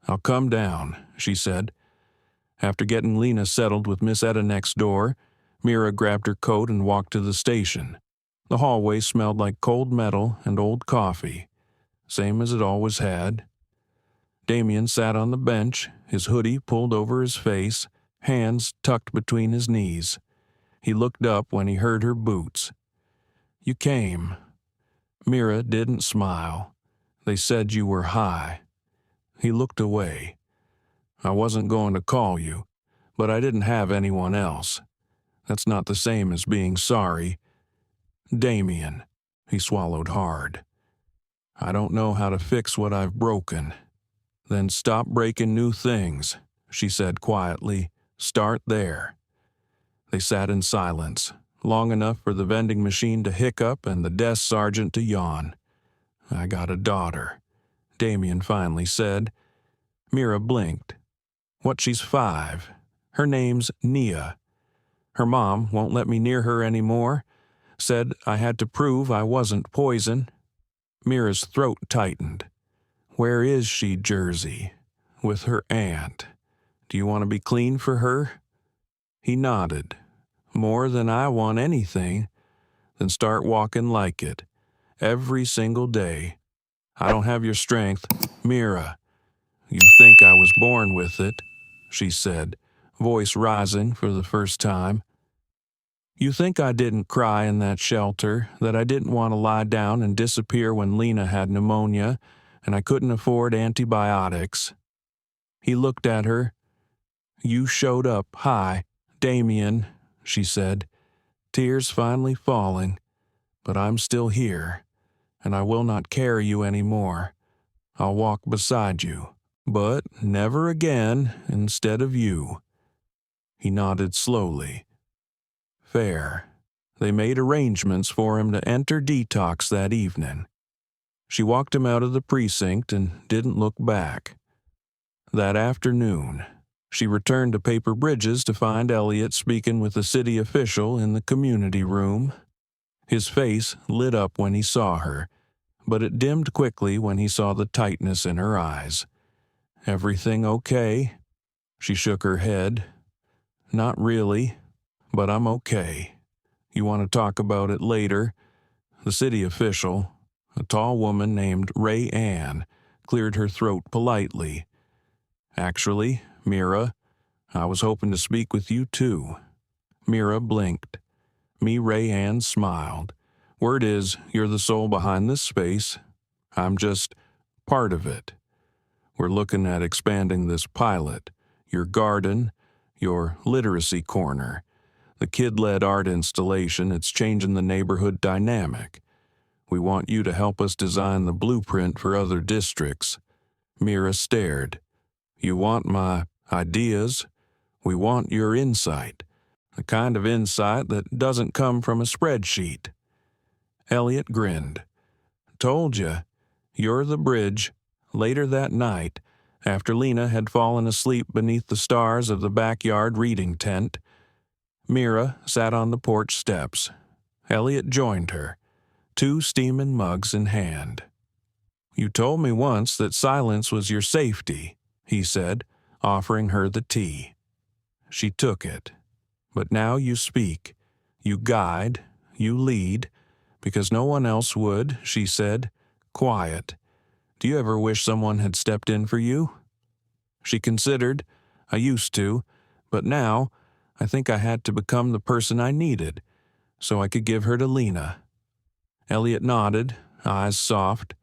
"I'll come down," she said. After getting Lina settled with Miss Etta next door, Mira grabbed her coat and walked to the station. The hallway smelled like cold metal and old coffee, same as it always had. Damien sat on the bench, his hoodie pulled over his face, hands tucked between his knees. He looked up when he heard her boots. "You came." Mira didn't smile. "They said you were high." He looked away. "I wasn't going to call you, but I didn't have anyone else. That's not the same as being sorry." "Damien," he swallowed hard. "I don't know how to fix what I've broken." "Then stop breaking new things," she said quietly. "Start there." They sat in silence, long enough for the vending machine to hiccup and the desk sergeant to yawn. "I got a daughter," Damien finally said. Mira blinked. "What, she's 5. Her name's Nia. Her mom won't let me near her anymore. Said I had to prove I wasn't poison." Mira's throat tightened. "Where is she, Jersey? With her aunt. Do you want to be clean for her?" He nodded. "More than I want anything. then start walking like it. Every single day. I don't have your strength. Mira, you think I was born with it, she said, voice rising for the first time. You think I didn't cry in that shelter, that I didn't want to lie down and disappear when Lina had pneumonia, and I couldn't afford antibiotics. He looked at her. You showed up. Hi, Damien, she said, tears finally falling. But I'm still here, and I will not carry you any more. I'll walk beside you, but never again instead of you. He nodded slowly. Fair. They made arrangements for him to enter detox that evening. She walked him out of the precinct and didn't look back. That afternoon, she returned to Paper Bridges to find Eliot speaking with a city official in the community room. His face lit up when he saw her, but it dimmed quickly when he saw the tightness in her eyes. Everything okay? She shook her head. Not really, but I'm okay. You want to talk about it later? The city official, a tall woman named Ray Ann, cleared her throat politely. Actually, Mira, I was hoping to speak with you too. Mira blinked. Ray Ann smiled. Word is, you're the soul behind this space. I'm just part of it. We're looking at expanding this pilot, your garden, your literacy corner, the kid-led art installation. It's changing the neighborhood dynamic. We want you to help us design the blueprint for other districts. Mira stared. You want my ideas? We want your insight, the kind of insight that doesn't come from a spreadsheet. Eliot grinned. Told you. You're the bridge. Later that night, after Lina had fallen asleep beneath the stars of the backyard reading tent, Mira sat on the porch steps. Eliot joined her, 2 steaming mugs in hand. You told me once that silence was your safety, he said, offering her the tea. She took it. But now you speak. You guide. You lead. Because no one else would, she said. Quiet. Do you ever wish someone had stepped in for you? She considered. I used to, but now I think I had to become the person I needed, so I could give her to Lina. Eliot nodded, eyes soft.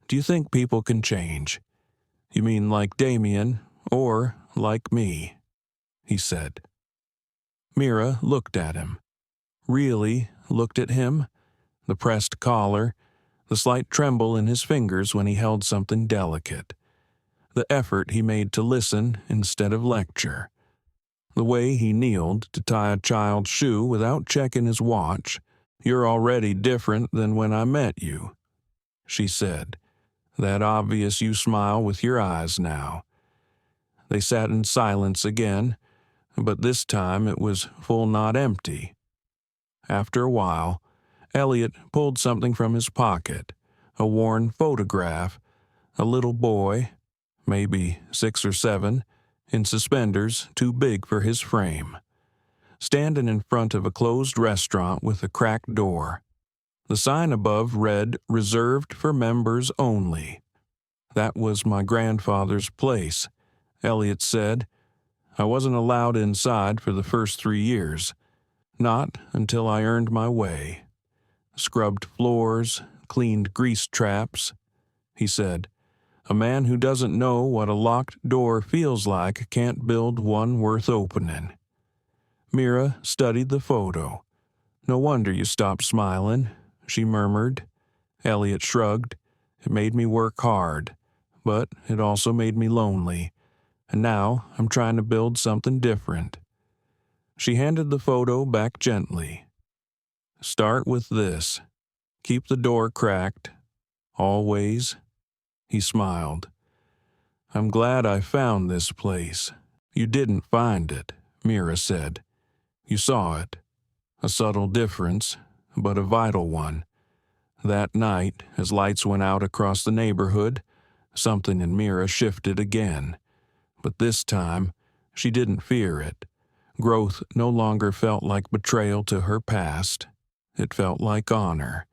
Do you think people can change? You mean like Damien, or like me? He said. Mira looked at him. Really looked at him. The pressed collar, the slight tremble in his fingers when he held something delicate, the effort he made to listen instead of lecture, the way he kneeled to tie a child's shoe without checking his watch. You're already different than when I met you, she said. That obvious you smile with your eyes now. They sat in silence again, but this time it was full, not empty. After a while, Eliot pulled something from his pocket, a worn photograph, a little boy, maybe 6 or 7, in suspenders too big for his frame, standing in front of a closed restaurant with a cracked door. The sign above read, "Reserved for members only." That was my grandfather's place, Eliot said. I wasn't allowed inside for the first 3 years, not until I earned my way. Scrubbed floors, cleaned grease traps. He said, a man who doesn't know what a locked door feels like can't build one worth opening. Mira studied the photo. No wonder you stopped smiling, she murmured. Eliot shrugged. It made me work hard, but it also made me lonely. And now I'm trying to build something different. She handed the photo back gently. Start with this. Keep the door cracked. Always. He smiled. I'm glad I found this place. You didn't find it, Mira said. You saw it. A subtle difference, but a vital one. That night, as lights went out across the neighborhood, something in Mira shifted again. But this time, she didn't fear it. Growth no longer felt like betrayal to her past. It felt like honor.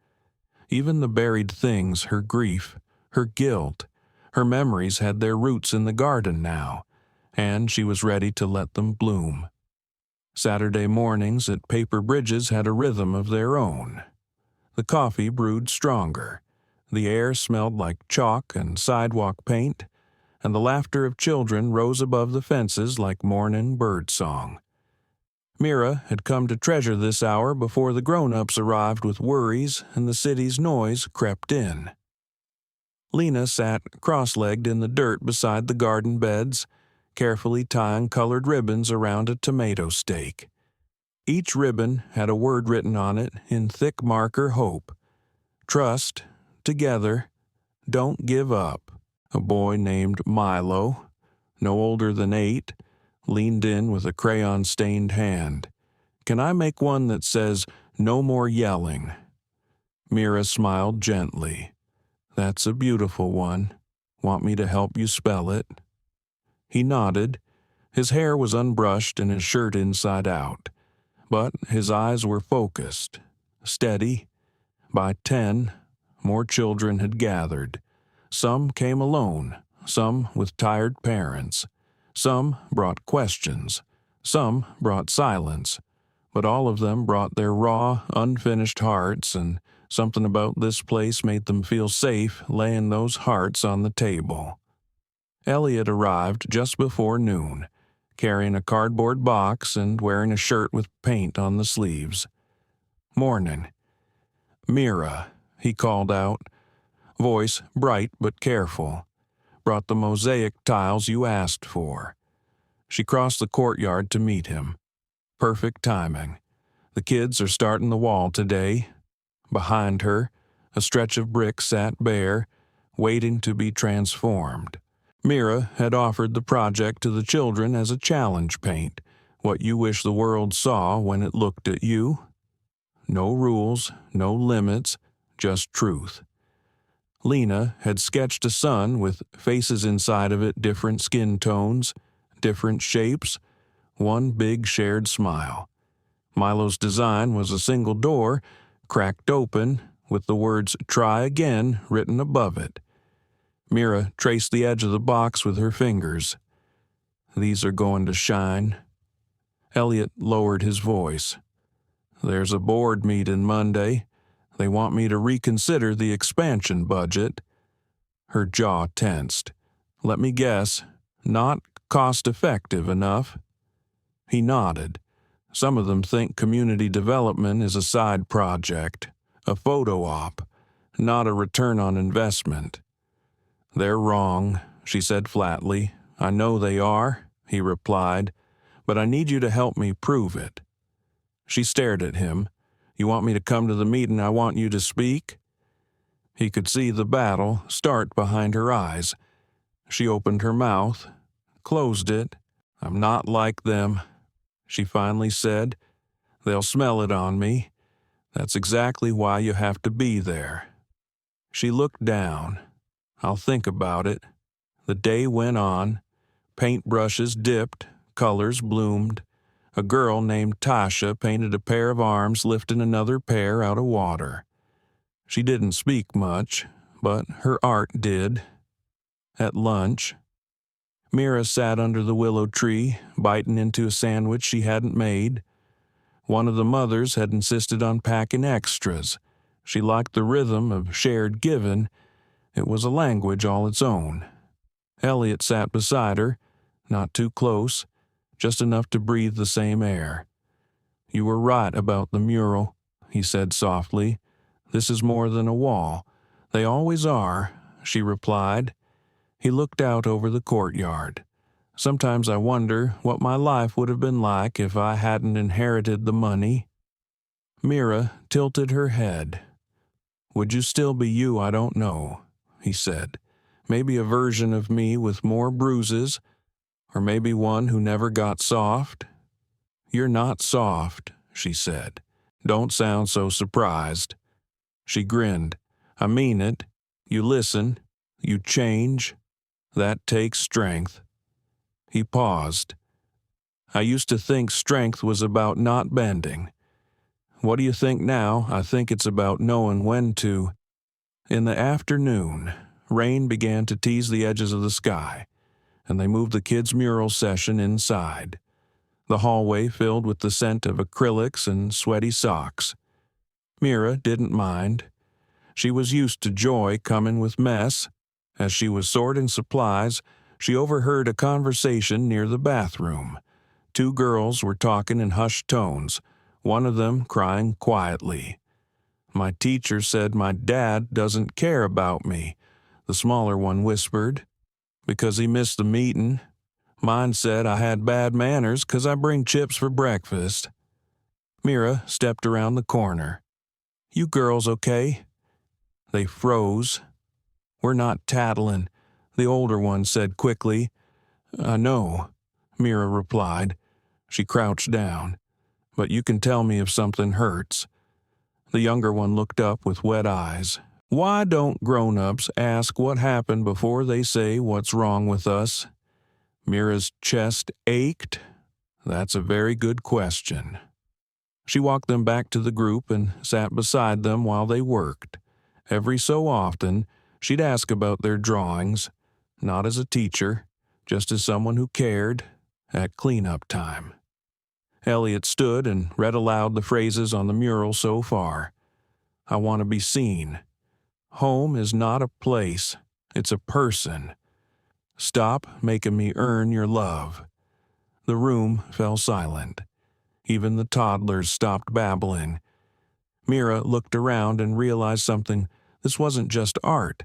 Even the buried things, her grief, her guilt, her memories had their roots in the garden now, and she was ready to let them bloom. Saturday mornings at Paper Bridges had a rhythm of their own. The coffee brewed stronger. The air smelled like chalk and sidewalk paint, and the laughter of children rose above the fences like morning bird song. Mira had come to treasure this hour before the grown-ups arrived with worries and the city's noise crept in. Lina sat cross-legged in the dirt beside the garden beds, carefully tying colored ribbons around a tomato stake. Each ribbon had a word written on it in thick marker hope. Trust, together, don't give up. A boy named Milo, no older than 8, leaned in with a crayon-stained hand. Can I make one that says, no more yelling? Mira smiled gently. That's a beautiful one. Want me to help you spell it? He nodded. His hair was unbrushed and his shirt inside out. But his eyes were focused, steady. By 10, more children had gathered. Some came alone, some with tired parents. Some brought questions, some brought silence, but all of them brought their raw, unfinished hearts, and something about this place made them feel safe laying those hearts on the table. Eliot arrived just before noon, carrying a cardboard box and wearing a shirt with paint on the sleeves. Morning. Mira, he called out, voice bright but careful. Brought the mosaic tiles you asked for. She crossed the courtyard to meet him. Perfect timing. The kids are starting the wall today. Behind her, a stretch of brick sat bare, waiting to be transformed. Mira had offered the project to the children as a challenge paint, what you wish the world saw when it looked at you. No rules, no limits, just truth. Lina had sketched a sun with faces inside of it, different skin tones, different shapes, one big shared smile. Milo's design was a single door, cracked open, with the words "Try Again" written above it. Mira traced the edge of the box with her fingers. These are going to shine. Eliot lowered his voice. There's a board meeting Monday. They want me to reconsider the expansion budget. Her jaw tensed. Let me guess, not cost-effective enough? He nodded. Some of them think community development is a side project, a photo op, not a return on investment. They're wrong, she said flatly. I know they are, he replied, but I need you to help me prove it. She stared at him. You want me to come to the meeting I want you to speak? He could see the battle start behind her eyes. She opened her mouth, closed it. I'm not like them, she finally said. They'll smell it on me. That's exactly why you have to be there. She looked down. I'll think about it. The day went on. Paintbrushes dipped, colors bloomed. A girl named Tasha painted a pair of arms lifting another pair out of water. She didn't speak much, but her art did. At lunch, Mira sat under the willow tree, biting into a sandwich she hadn't made. One of the mothers had insisted on packing extras. She liked the rhythm of shared giving. It was a language all its own. Eliot sat beside her, not too close, just enough to breathe the same air. You were right about the mural, he said softly. This is more than a wall. They always are, she replied. He looked out over the courtyard. Sometimes I wonder what my life would have been like if I hadn't inherited the money. Mira tilted her head. Would you still be you? I don't know, he said. Maybe a version of me with more bruises, or maybe one who never got soft. You're not soft, she said. Don't sound so surprised. She grinned. I mean it. You listen. You change. That takes strength. He paused. I used to think strength was about not bending. What do you think now? I think it's about knowing when to. In the afternoon, rain began to tease the edges of the sky, and they moved the kids' mural session inside. The hallway filled with the scent of acrylics and sweaty socks. Mira didn't mind. She was used to joy coming with mess. As she was sorting supplies, she overheard a conversation near the bathroom. Two girls were talking in hushed tones, one of them crying quietly. "My teacher said my dad doesn't care about me," the smaller one whispered, "because he missed the meeting. Mine said I had bad manners 'cause I bring chips for breakfast." Mira stepped around the corner. "You girls okay?" They froze. "We're not tattling," the older one said quickly. "I know," Mira replied. She crouched down. "But you can tell me if something hurts." The younger one looked up with wet eyes. "Why don't grown-ups ask what happened before they say what's wrong with us?" Mira's chest ached. "That's a very good question." She walked them back to the group and sat beside them while they worked. Every so often, she'd ask about their drawings, not as a teacher, just as someone who cared, at cleanup time. Eliot stood and read aloud the phrases on the mural so far. "I want to be seen. Home is not a place, it's a person. Stop making me earn your love." The room fell silent. Even the toddlers stopped babbling. Mira looked around and realized something. This wasn't just art.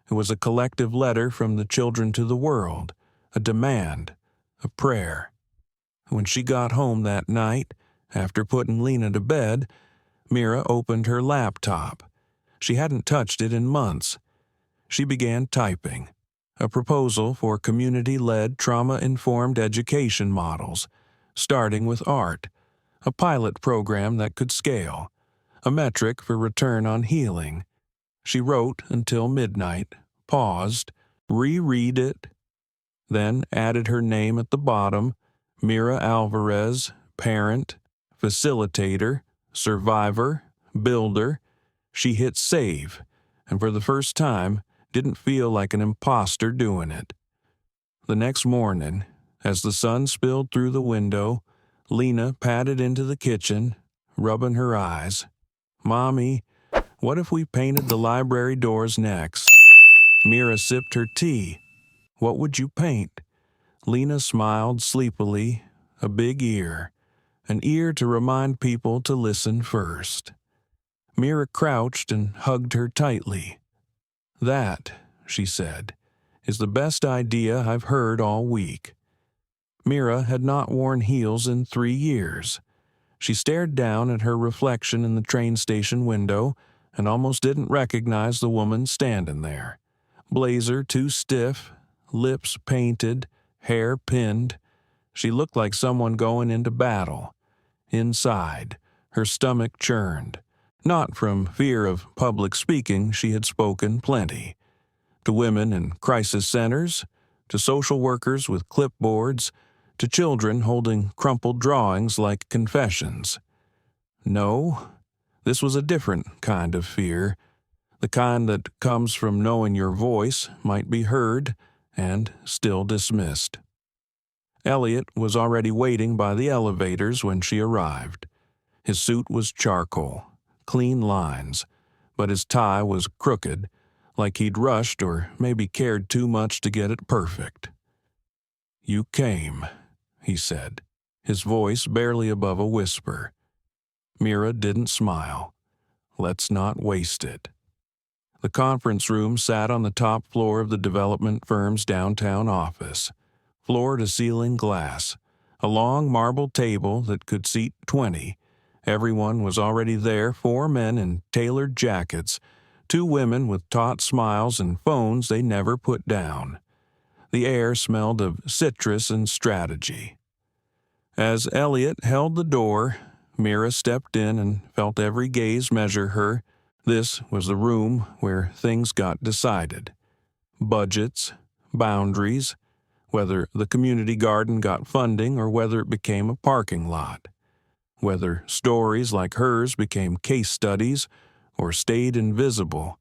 It was a collective letter from the children to the world, a demand, a prayer. When she got home that night, after putting Lina to bed, Mira opened her laptop. She hadn't touched it in months. She began typing. A proposal for community-led trauma-informed education models, starting with art, a pilot program that could scale, a metric for return on healing. She wrote until midnight, paused, reread it, then added her name at the bottom, Mira Alvarez, parent, facilitator, survivor, builder. She hit save, and for the first time, didn't feel like an imposter doing it. The next morning, as the sun spilled through the window, Lina padded into the kitchen, rubbing her eyes. "Mommy, what if we painted the library doors next?" Mira sipped her tea. "What would you paint?" Lina smiled sleepily, a big ear, an ear to remind people to listen first. Mira crouched and hugged her tightly. "That," she said, "is the best idea I've heard all week." Mira had not worn heels in 3 years. She stared down at her reflection in the train station window and almost didn't recognize the woman standing there. Blazer too stiff, lips painted, hair pinned. She looked like someone going into battle. Inside, her stomach churned. Not from fear of public speaking, she had spoken plenty. To women in crisis centers, to social workers with clipboards, to children holding crumpled drawings like confessions. No, this was a different kind of fear, the kind that comes from knowing your voice might be heard and still dismissed. Eliot was already waiting by the elevators when she arrived. His suit was charcoal, clean lines, but his tie was crooked, like he'd rushed or maybe cared too much to get it perfect. "You came," he said, his voice barely above a whisper. Mira didn't smile. Let's not waste it. The conference room sat on the top floor of the development firm's downtown office. Floor-to-ceiling glass, a long marble table that could seat 20. Everyone was already there, 4 men in tailored jackets, 2 women with taut smiles and phones they never put down. The air smelled of citrus and strategy. As Eliot held the door, Mira stepped in and felt every gaze measure her. This was the room where things got decided. Budgets, boundaries, whether the community garden got funding or whether it became a parking lot. whether stories like hers became case studies or stayed invisible.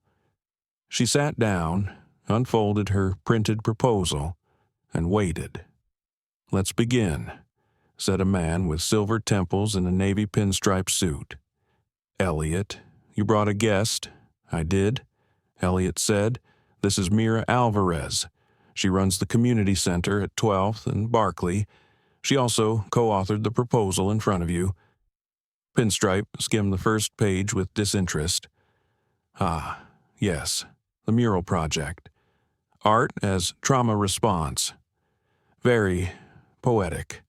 She sat down, unfolded her printed proposal, and waited. "Let's begin," said a man with silver temples in a navy pinstripe suit. "Eliot, you brought a guest." "I did," Eliot said. "This is Mira Alvarez. She runs the community center at 12th and Barclay. She also co-authored the proposal in front of you." Pinstripe skimmed the first page with disinterest. "Ah, yes, the mural project. Art as trauma response. Very poetic."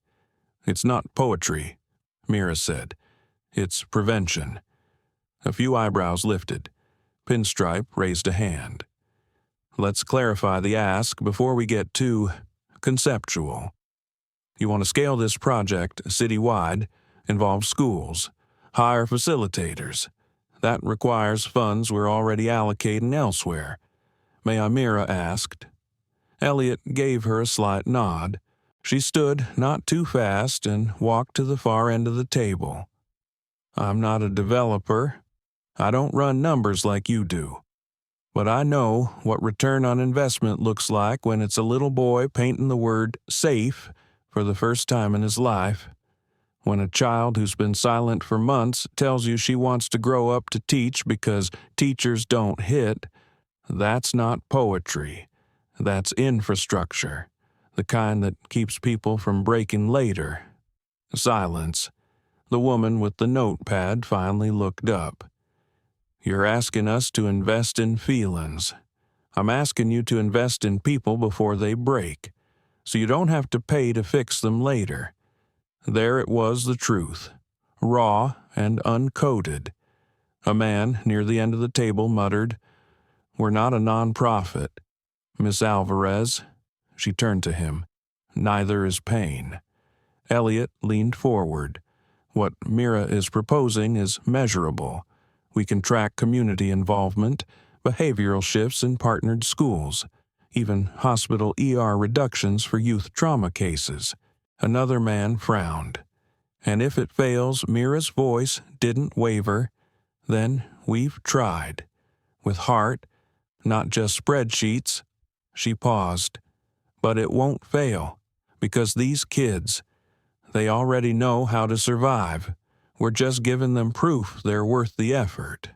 "It's not poetry," Mira said. "It's prevention." A few eyebrows lifted. Pinstripe raised a hand. "Let's clarify the ask before we get too conceptual. You want to scale this project citywide, involve schools, hire facilitators. That requires funds we're already allocating elsewhere. May I?" Mira asked. Eliot gave her a slight nod. She stood not too fast and walked to the far end of the table. "I'm not a developer. I don't run numbers like you do. But I know what return on investment looks like when it's a little boy painting the word safe for the first time in his life. When a child who's been silent for months tells you she wants to grow up to teach because teachers don't hit. That's not poetry. That's infrastructure, the kind that keeps people from breaking later." Silence. The woman with the notepad finally looked up. "You're asking us to invest in feelings. I'm asking you to invest in people before they break, so you don't have to pay to fix them later." There it was, the truth, raw and uncoded. A man near the end of the table muttered, "We're not a nonprofit. Miss Alvarez." She turned to him. "Neither is pain." Eliot leaned forward. "What Mira is proposing is measurable. We can track community involvement, behavioral shifts in partnered schools, even hospital ER reductions for youth trauma cases." Another man frowned. "And if it fails," Mira's voice didn't waver, "then we've tried. With heart, not just spreadsheets." She paused. "But it won't fail, because these kids, they already know how to survive. We're just giving them proof they're worth the effort."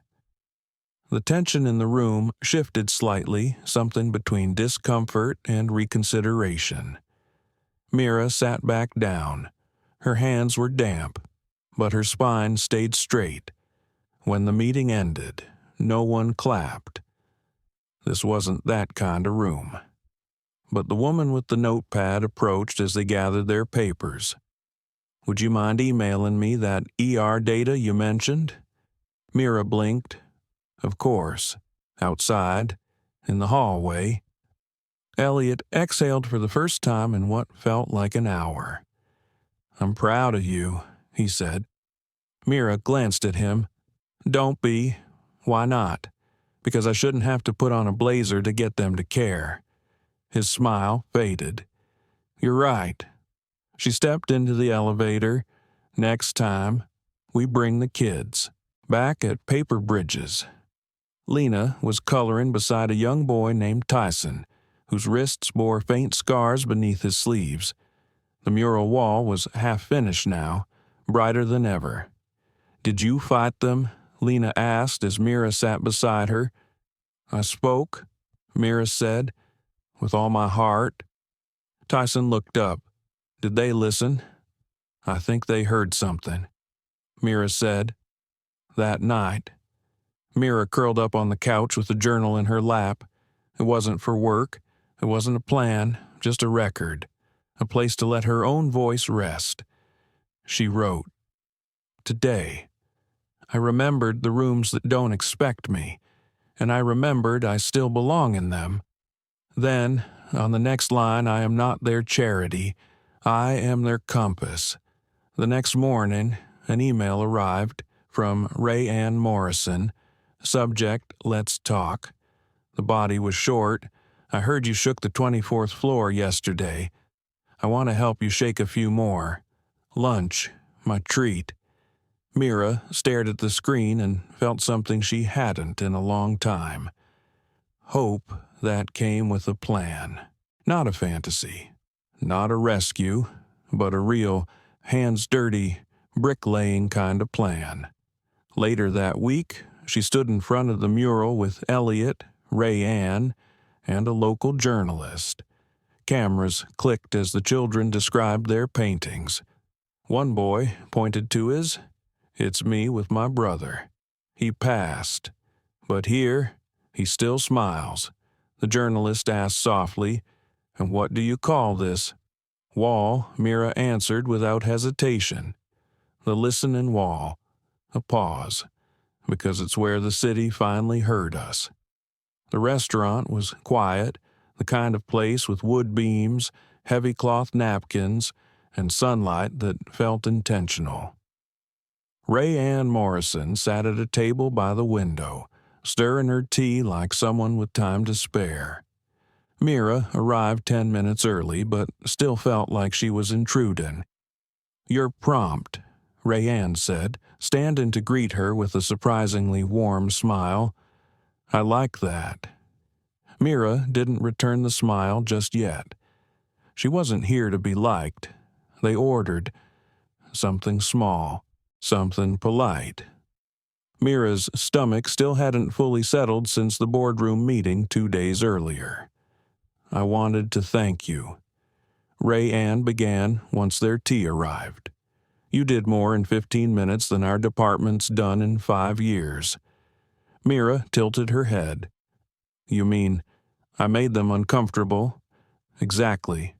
The tension in the room shifted slightly, something between discomfort and reconsideration. Mira sat back down. Her hands were damp, but her spine stayed straight. When the meeting ended, no one clapped. This wasn't that kind of room. But the woman with the notepad approached as they gathered their papers. "Would you mind emailing me that ER data you mentioned?" Mira blinked. "Of course." Outside, in the hallway, Eliot exhaled for the first time in what felt like an hour. "I'm proud of you," he said. Mira glanced at him. "Don't be. Why not? Because I shouldn't have to put on a blazer to get them to care." His smile faded. "You're right." She stepped into the elevator. "Next time, we bring the kids." Back at Paper Bridges, Lina was coloring beside a young boy named Tyson, whose wrists bore faint scars beneath his sleeves. The mural wall was half finished now, brighter than ever. "Did you fight them?" Lina asked as Mira sat beside her. "I spoke," Mira said, "with all my heart." Tyson looked up. "Did they listen?" "I think they heard something," Mira said. That night, Mira curled up on the couch with a journal in her lap. It wasn't for work. It wasn't a plan, just a record, a place to let her own voice rest. She wrote, "Today, I remembered the rooms that don't expect me, and I remembered I still belong in them. Then, on the next line, I am not their charity. I am their compass." The next morning, an email arrived from Ray Ann Morrison. Subject, "Let's talk." The body was short. "I heard you shook the 24th floor yesterday. I want to help you shake a few more. Lunch, my treat." Mira stared at the screen and felt something she hadn't in a long time. Hope that came with a plan. Not a fantasy. Not a rescue, but a real, hands-dirty, bricklaying kind of plan. Later that week, she stood in front of the mural with Eliot, Rayanne, and a local journalist. Cameras clicked as the children described their paintings. One boy pointed to his, "It's me with my brother." He passed. But here, he still smiles. The journalist asked softly, "And what do you call this?" "Wall," Mira answered without hesitation. "The listening wall." A pause, because it's where the city finally heard us. The restaurant was quiet, the kind of place with wood beams, heavy cloth napkins, and sunlight that felt intentional. Rayanne Morrison sat at a table by the window, stirring her tea like someone with time to spare. Mira arrived 10 minutes early, but still felt like she was intruding. "You're prompt," Rayanne said, standing to greet her with a surprisingly warm smile. "I like that." Mira didn't return the smile just yet. She wasn't here to be liked. They ordered something small, something polite. Mira's stomach still hadn't fully settled since the boardroom meeting 2 days earlier. "I wanted to thank you," Rayanne began once their tea arrived. "You did more in 15 minutes than our department's done in 5 years. Mira tilted her head. "You mean, I made them uncomfortable?" "Exactly."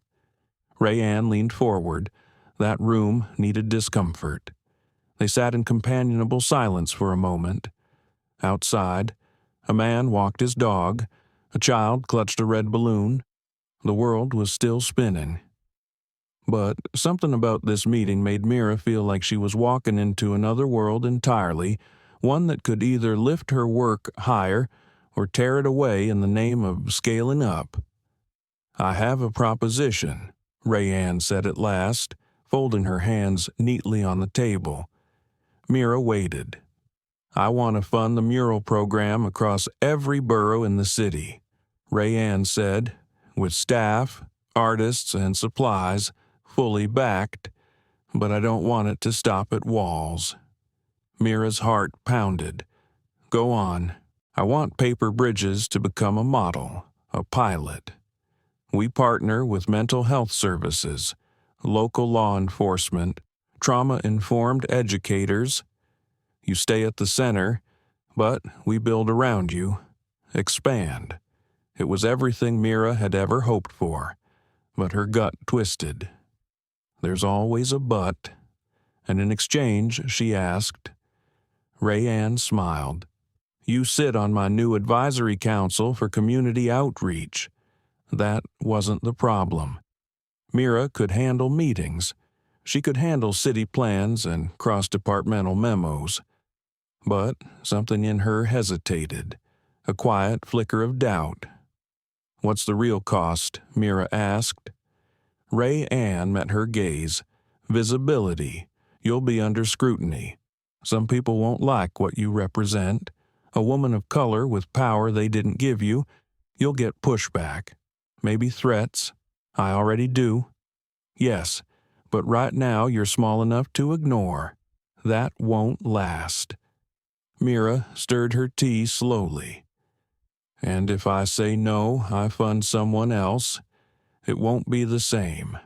Rayanne leaned forward. That room needed discomfort. They sat in companionable silence for a moment. Outside, a man walked his dog. A child clutched a red balloon. The world was still spinning. But something about this meeting made Mira feel like she was walking into another world entirely, one that could either lift her work higher or tear it away in the name of scaling up. "I have a proposition," Rayanne said at last, folding her hands neatly on the table. Mira waited. "I want to fund the mural program across every borough in the city," Rayanne said, "with staff, artists, and supplies, fully backed, but I don't want it to stop at walls." Mira's heart pounded. "Go on." "I want Paper Bridges to become a model, a pilot. We partner with mental health services, local law enforcement, trauma-informed educators. You stay at the center, but we build around you. Expand." It was everything Mira had ever hoped for, but her gut twisted. "There's always a but." And in exchange, she asked. Rayanne smiled. "You sit on my new advisory council for community outreach." That wasn't the problem. Mira could handle meetings. She could handle city plans and cross-departmental memos. But something in her hesitated, a quiet flicker of doubt. "What's the real cost?" Mira asked. Rayanne met her gaze. "Visibility. You'll be under scrutiny. Some people won't like what you represent. A woman of color with power they didn't give you, you'll get pushback. Maybe threats. I already do." "Yes, but right now you're small enough to ignore. That won't last." Mira stirred her tea slowly. "And if I say no, I fund someone else, it won't be the same.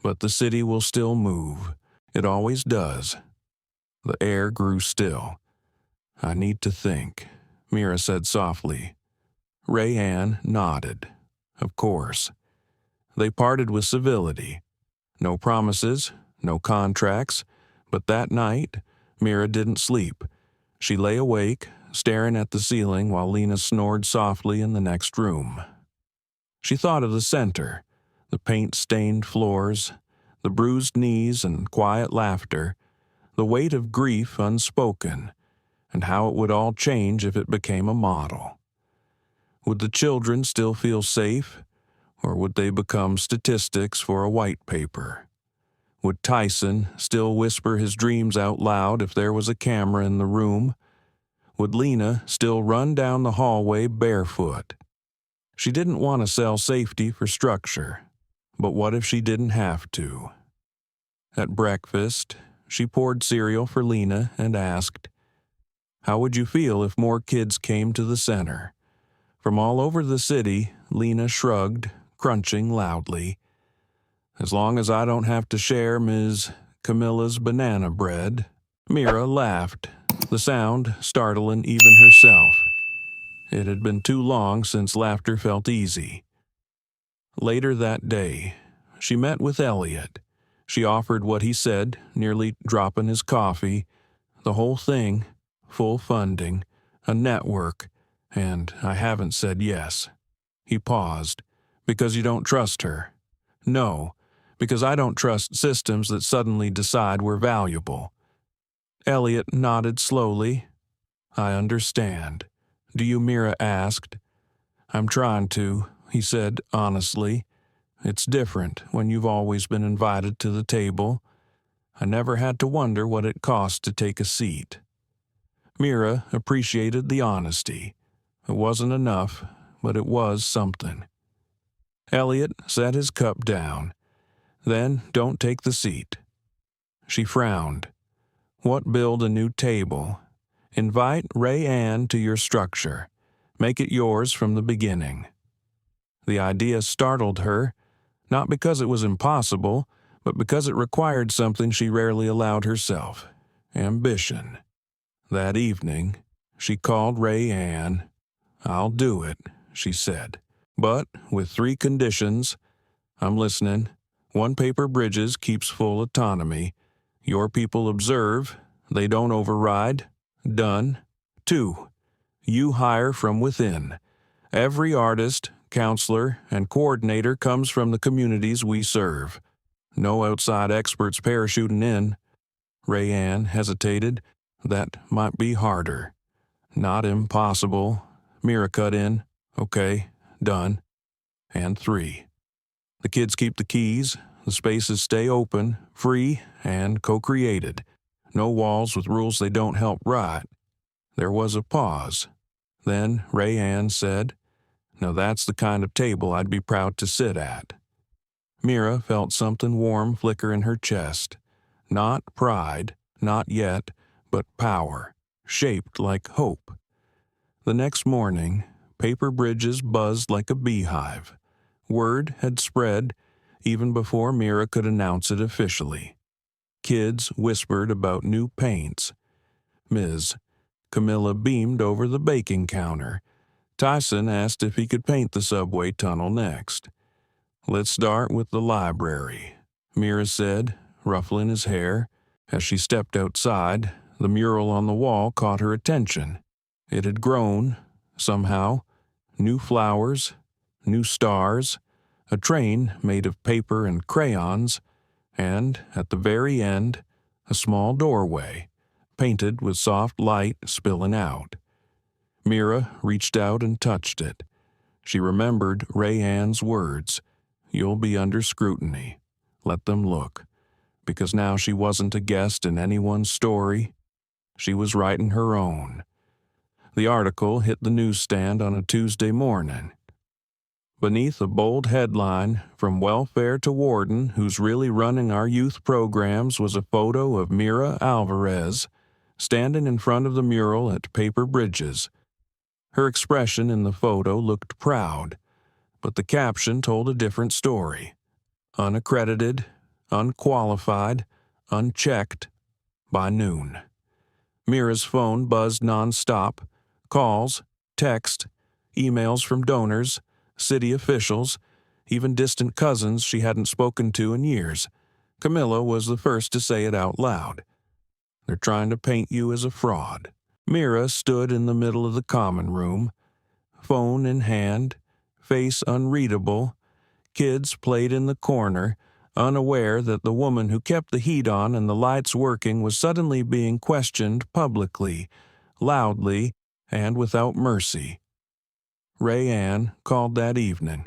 But the city will still move. It always does." The air grew still. "I need to think," Mira said softly. Rayanne nodded. Of course. They parted with civility. No promises, no contracts, but that night, Mira didn't sleep. She lay awake, staring at the ceiling while Lina snored softly in the next room. She thought of the center, the paint-stained floors, the bruised knees and quiet laughter, the weight of grief unspoken, and how it would all change if it became a model. Would the children still feel safe, or would they become statistics for a white paper? Would Tyson still whisper his dreams out loud if there was a camera in the room? Would Lina still run down the hallway barefoot? She didn't want to sell safety for structure, but what if she didn't have to? At breakfast, she poured cereal for Lina and asked, "How would you feel if more kids came to the center?" From all over the city, Lina shrugged, crunching loudly. "As long as I don't have to share Ms. Camilla's banana bread." Mira laughed, the sound startling even herself. It had been too long since laughter felt easy. Later that day, she met with Eliot. She offered what he said, nearly dropping his coffee. The whole thing, full funding, a network, and I haven't said yes. He paused. "Because you don't trust her?" "No, because I don't trust systems that suddenly decide we're valuable." Eliot nodded slowly. "I understand." "Do you?" Mira asked. "I'm trying to," he said honestly. "It's different when you've always been invited to the table. I never had to wonder what it cost to take a seat." Mira appreciated the honesty. It wasn't enough, but it was something. Eliot set his cup down. "Then don't take the seat." She frowned. "What build a new table? Invite Ray Ann to your structure. Make it yours from the beginning." The idea startled her, not because it was impossible, but because it required something she rarely allowed herself: ambition. That evening, she called Ray Ann. "I'll do it," she said, "but with 3 conditions. I'm listening. 1, Paper Bridges keeps full autonomy. Your people observe. They don't override. Done. 2, you hire from within. Every artist, counselor, and coordinator comes from the communities we serve. No outside experts parachuting in." Ray Ann hesitated. "That might be harder." "Not impossible." Mira cut in. "Okay, done." And 3, the kids keep the keys. The spaces stay open, free, and co-created. No walls with rules they don't help write. There was a pause. Then Ray Ann said, "Now that's the kind of table I'd be proud to sit at." Mira felt something warm flicker in her chest. Not pride, not yet, but power, shaped like hope. The next morning, Paper Bridges buzzed like a beehive. Word had spread even before Mira could announce it officially. Kids whispered about new paints. Ms. Camilla beamed over the baking counter. Tyson asked if he could paint the subway tunnel next. "Let's start with the library," Mira said, ruffling his hair. As she stepped outside, the mural on the wall caught her attention. It had grown, somehow. New flowers, new stars, a train made of paper and crayons, and, at the very end, a small doorway, painted with soft light spilling out. Mira reached out and touched it. She remembered Ray Ann's words, "You'll be under scrutiny. Let them look." Because now she wasn't a guest in anyone's story. She was writing her own. The article hit the newsstand on a Tuesday morning. Beneath a bold headline, "From Welfare to Warden, Who's Really Running Our Youth Programs," was a photo of Mira Alvarez, standing in front of the mural at Paper Bridges. Her expression in the photo looked proud, but the caption told a different story. Unaccredited, unqualified, unchecked, by noon. Mira's phone buzzed nonstop. Calls, text, emails from donors, city officials, even distant cousins she hadn't spoken to in years. Camilla was the first to say it out loud. "They're trying to paint you as a fraud." Mira stood in the middle of the common room, phone in hand, face unreadable. Kids played in the corner, unaware that the woman who kept the heat on and the lights working was suddenly being questioned publicly, loudly, and without mercy. Ray Ann called that evening.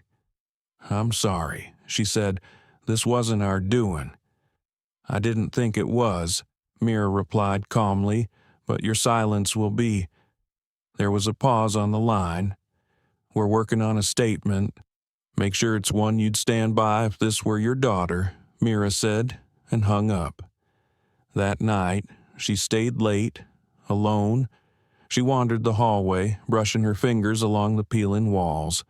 "I'm sorry," she said. "This wasn't our doing." I didn't think it was, Mira replied calmly, but your silence will be. There was a pause on the line. We're working on a statement. Make sure it's one you'd stand by if this were your daughter, Mira said, and hung up. That night, she stayed late, alone. She wandered the hallway, brushing her fingers along the peeling walls.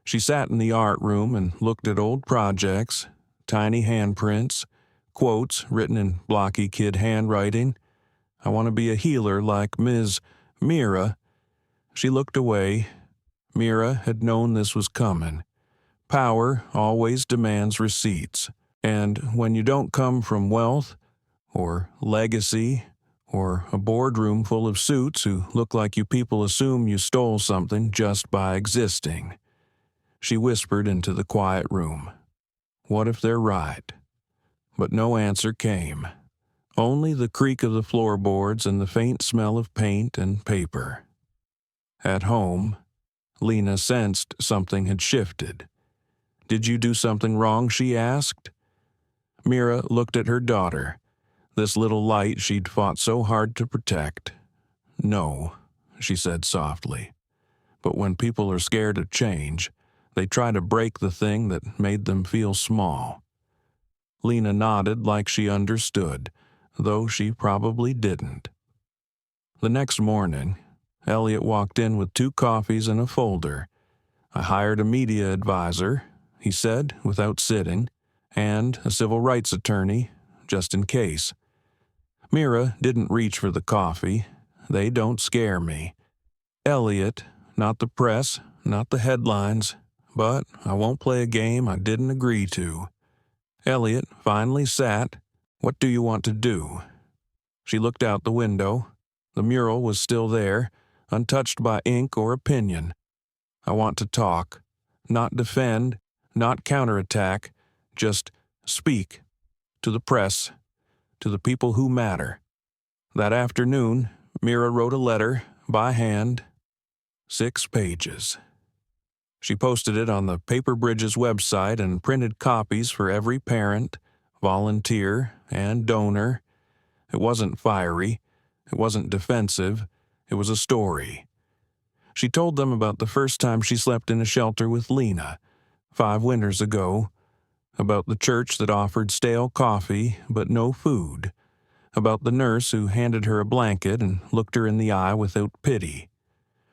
She sat in the art room and looked at old projects, tiny handprints, quotes written in blocky kid handwriting. I want to be a healer like Ms. Mira. She looked away. Mira had known this was coming. Power always demands receipts, and when you don't come from wealth, or legacy, or a boardroom full of suits who look like you people assume you stole something just by existing. She whispered into the quiet room. What if they're right? But no answer came. Only the creak of the floorboards and the faint smell of paint and paper. At home, Lina sensed something had shifted. Did you do something wrong, she asked. Mira looked at her daughter, this little light she'd fought so hard to protect. No, she said softly. But when people are scared of change, they try to break the thing that made them feel small. Lina nodded like she understood, though she probably didn't. The next morning, Eliot walked in with 2 coffees and a folder. I hired a media advisor, he said, without sitting, and a civil rights attorney, just in case. Mira didn't reach for the coffee. They don't scare me. Eliot, not the press, not the headlines, but I won't play a game I didn't agree to. Eliot finally sat. What do you want to do? She looked out the window. The mural was still there, untouched by ink or opinion. I want to talk, not defend, not counterattack, just speak. To the press, to the people who matter. That afternoon, Mira wrote a letter, by hand, 6 pages. She posted it on the Paper Bridges website and printed copies for every parent, volunteer, and donor. It wasn't fiery. It wasn't defensive. It was a story. She told them about the first time she slept in a shelter with Lina, 5 winters ago, about the church that offered stale coffee but no food, about the nurse who handed her a blanket and looked her in the eye without pity.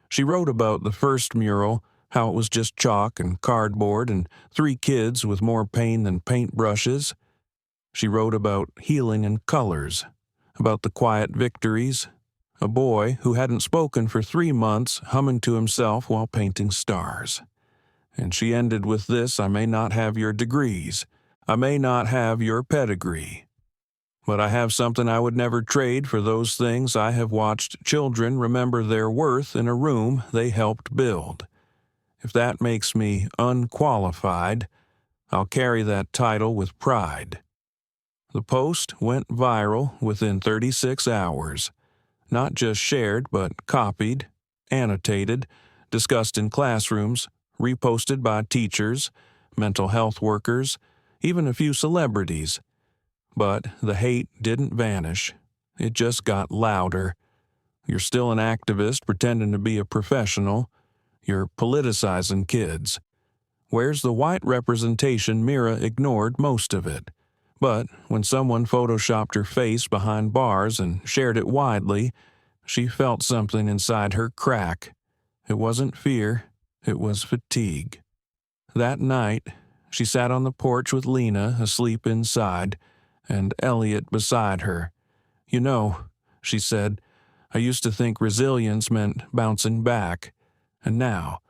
She wrote about the first mural, how it was just chalk and cardboard and 3 kids with more pain than paintbrushes. She wrote about healing and colors, about the quiet victories, a boy who hadn't spoken for 3 months humming to himself while painting stars. And she ended with this: I may not have your degrees, I may not have your pedigree, but I have something I would never trade for those things I have watched children remember their worth in a room they helped build. If that makes me unqualified, I'll carry that title with pride. The post went viral within 36 hours. Not just shared, but copied, annotated, discussed in classrooms, reposted by teachers, mental health workers, even a few celebrities. But the hate didn't vanish. It just got louder. You're still an activist pretending to be a professional. You're politicizing kids. Where's the white representation? Mira ignored most of it. But when someone photoshopped her face behind bars and shared it widely, she felt something inside her crack. It wasn't fear, it was fatigue. That night, she sat on the porch with Lina asleep inside, and Eliot beside her. You know, she said, I used to think resilience meant bouncing back. And now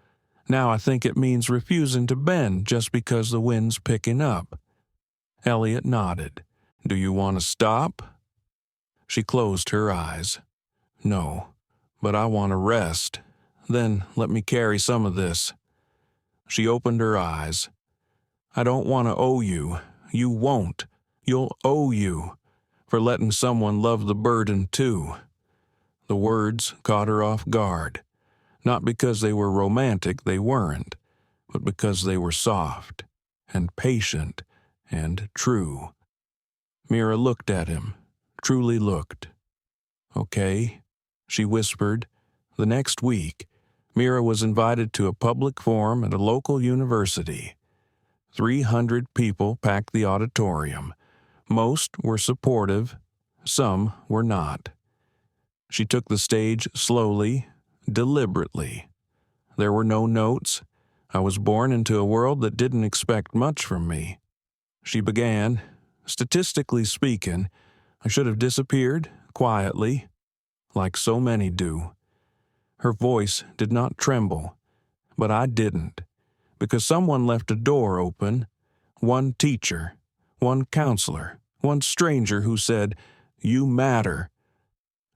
I think it means refusing to bend just because the wind's picking up. Eliot nodded. Do you want to stop? She closed her eyes. No, but I want to rest. Then let me carry some of this. She opened her eyes. I don't want to owe you. You won't. You'll owe you for letting someone love the burden too. The words caught her off guard. Not because they were romantic, they weren't, but because they were soft and patient and true. Mira looked at him, truly looked. "Okay," she whispered. The next week, Mira was invited to a public forum at a local university. 300 people packed the auditorium. Most were supportive, some were not. She took the stage slowly, deliberately. There were no notes. I was born into a world that didn't expect much from me. She began. Statistically speaking, I should have disappeared quietly, like so many do. Her voice did not tremble, but I didn't, because someone left a door open, one teacher, one counselor, one stranger who said, "You matter."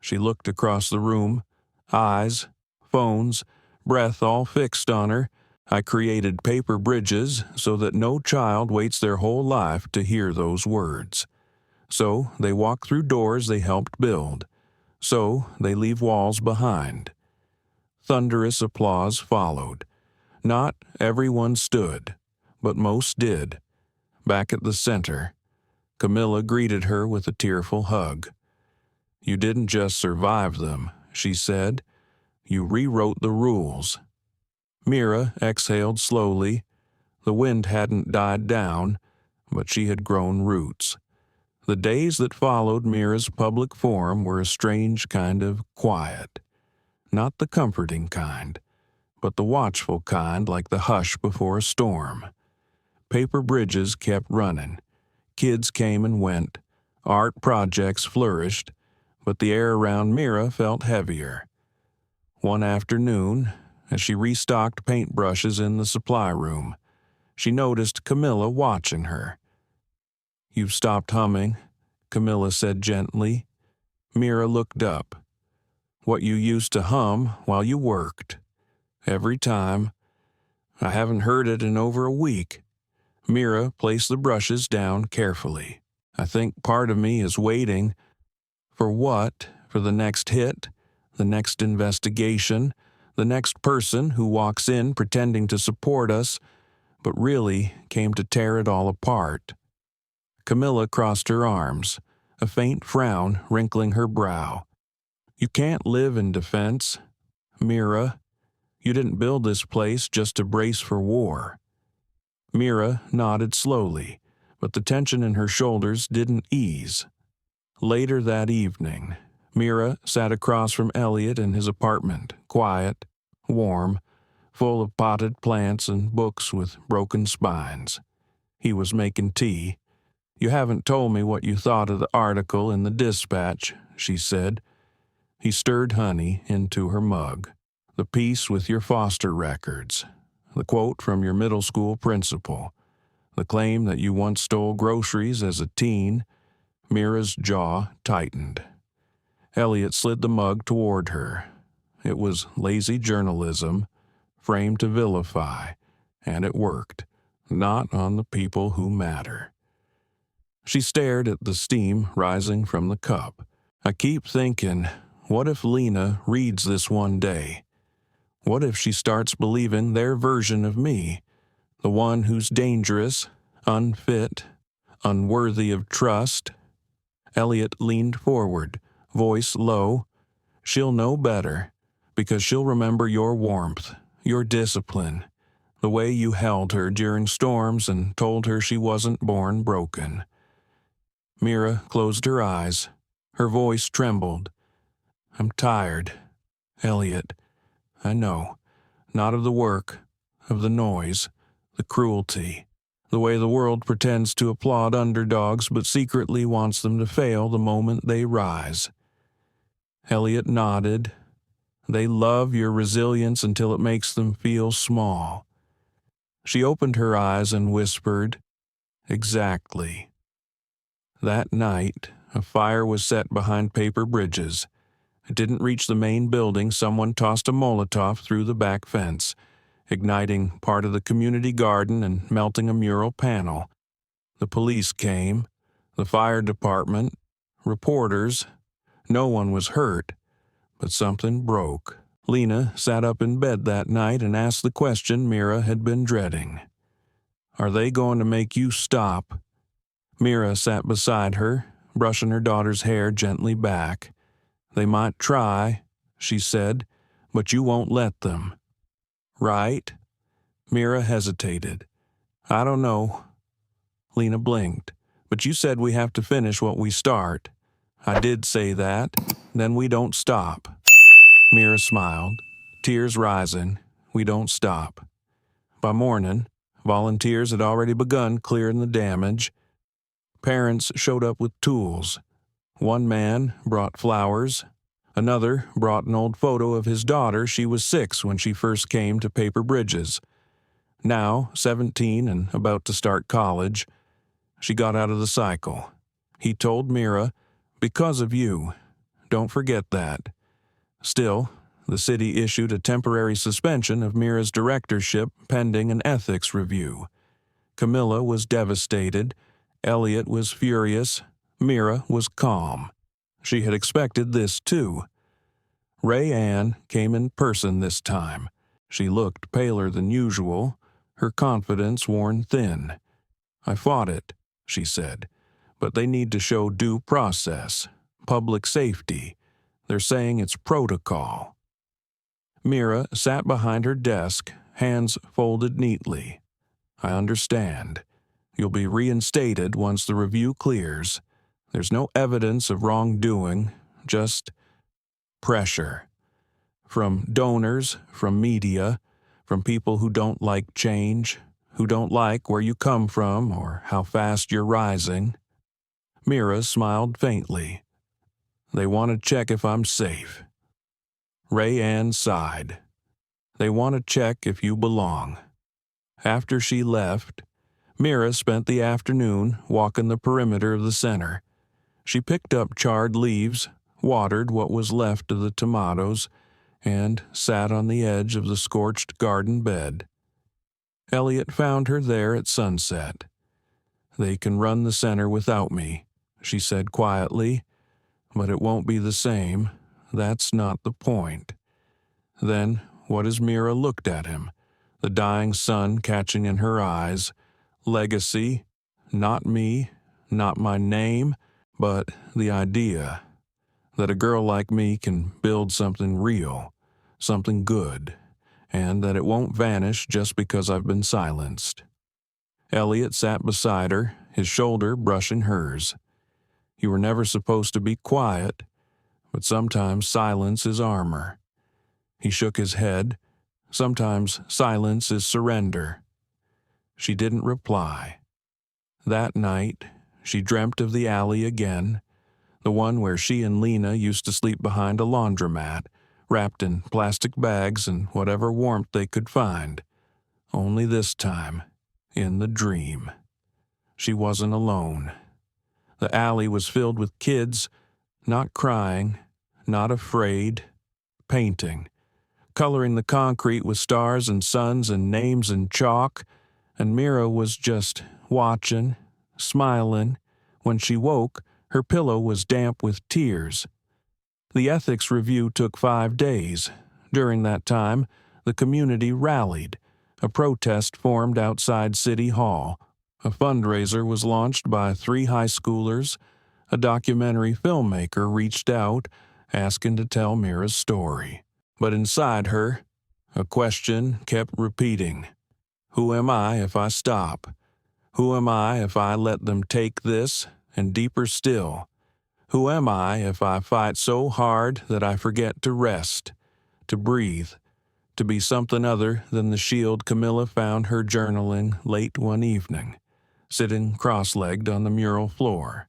She looked across the room, eyes, phones, breath all fixed on her. I created paper bridges so that no child waits their whole life to hear those words. So they walk through doors they helped build. So they leave walls behind. Thunderous applause followed. Not everyone stood, but most did. Back at the center, Camilla greeted her with a tearful hug. "You didn't just survive them," she said. "You rewrote the rules." Mira exhaled slowly. The wind hadn't died down, but she had grown roots. The days that followed Mira's public forum were a strange kind of quiet. Not the comforting kind, but the watchful kind, like the hush before a storm. Paper bridges kept running. Kids came and went. Art projects flourished, but the air around Mira felt heavier. One afternoon, as she restocked paintbrushes in the supply room, she noticed Camilla watching her. "You've stopped humming," Camilla said gently. Mira looked up. "What you used to hum while you worked. Every time. I haven't heard it in over a week." Mira placed the brushes down carefully. "I think part of me is waiting." "For what? For the next hit? The next investigation? The next person who walks in pretending to support us, but really came to tear it all apart?" Camilla crossed her arms, a faint frown wrinkling her brow. "You can't live in defense. Mira, you didn't build this place just to brace for war." Mira nodded slowly, but the tension in her shoulders didn't ease. Later that evening, Mira sat across from Eliot in his apartment, quiet, warm, full of potted plants and books with broken spines. He was making tea. "You haven't told me what you thought of the article in the Dispatch," she said. He stirred honey into her mug. "The piece with your foster records. The quote from your middle school principal. The claim that you once stole groceries as a teen." Mira's jaw tightened. Eliot slid the mug toward her. It was lazy journalism, framed to vilify, and it worked. Not on the people who matter. She stared at the steam rising from the cup. "I keep thinking, what if Lina reads this one day? What if she starts believing their version of me, the one who's dangerous, unfit, unworthy of trust?" Eliot leaned forward, voice low. "She'll know better, because she'll remember your warmth, your discipline, the way you held her during storms and told her she wasn't born broken." Mira closed her eyes. Her voice trembled. "I'm tired, Eliot. I know. Not of the work, of the noise, the cruelty, the way the world pretends to applaud underdogs but secretly wants them to fail the moment they rise." Eliot nodded. "They love your resilience until it makes them feel small." She opened her eyes and whispered, "Exactly." That night, a fire was set behind paper bridges. It didn't reach the main building. Someone tossed a Molotov through the back fence, igniting part of the community garden and melting a mural panel. The police came, the fire department, reporters. No one was hurt, but something broke. Lina sat up in bed that night and asked the question Mira had been dreading. "Are they going to make you stop?" Mira sat beside her, brushing her daughter's hair gently back. "They might try," she said, "but you won't let them." "Right?" Mira hesitated. "I don't know." Lina blinked. "But you said we have to finish what we start." "I did say that. Then we don't stop." Mira smiled, tears rising. "We don't stop." By morning, volunteers had already begun clearing the damage. Parents showed up with tools. One man brought flowers. Another brought an old photo of his daughter. She was 6 when she first came to Paper Bridges. Now, 17 and about to start college. She got out of the cycle. He told Mira, "Because of you. Don't forget that." Still, the city issued a temporary suspension of Mira's directorship pending an ethics review. Camilla was devastated. Eliot was furious. Mira was calm. She had expected this too. Ray Ann came in person this time. She looked paler than usual, her confidence worn thin. "I fought it," she said, "but they need to show due process, public safety. They're saying it's protocol." Mira sat behind her desk, hands folded neatly. "I understand. You'll be reinstated once the review clears. There's no evidence of wrongdoing, just pressure. From donors, from media, from people who don't like change, who don't like where you come from or how fast you're rising." Mira smiled faintly. "They want to check if I'm safe." Ray Ann sighed. "They want to check if you belong." After she left, Mira spent the afternoon walking the perimeter of the center. She picked up charred leaves, watered what was left of the tomatoes, and sat on the edge of the scorched garden bed. Eliot found her there at sunset. "They can run the center without me," she said quietly, "but it won't be the same. That's not the point." Then, what as Mira looked at him, the dying sun catching in her eyes, legacy, not me, not my name, but the idea that a girl like me can build something real, something good, and that it won't vanish just because I've been silenced. Eliot sat beside her, his shoulder brushing hers. "You were never supposed to be quiet, but sometimes silence is armor." He shook his head. "Sometimes silence is surrender." She didn't reply. That night, she dreamt of the alley again, the one where she and Lina used to sleep behind a laundromat, wrapped in plastic bags and whatever warmth they could find. Only this time, in the dream. She wasn't alone. The alley was filled with kids, not crying, not afraid, painting, coloring the concrete with stars and suns and names in chalk, and Mira was just watching, smiling. When she woke, her pillow was damp with tears. The ethics review took 5 days. During that time, the community rallied. A protest formed outside City Hall. A fundraiser was launched by 3 high schoolers. A documentary filmmaker reached out, asking to tell Mira's story. But inside her, a question kept repeating. Who am I if I stop? Who am I if I let them take this, and deeper still? Who am I if I fight so hard that I forget to rest, to breathe, to be something other than the shield Camilla found her journaling late one evening, sitting cross-legged on the mural floor?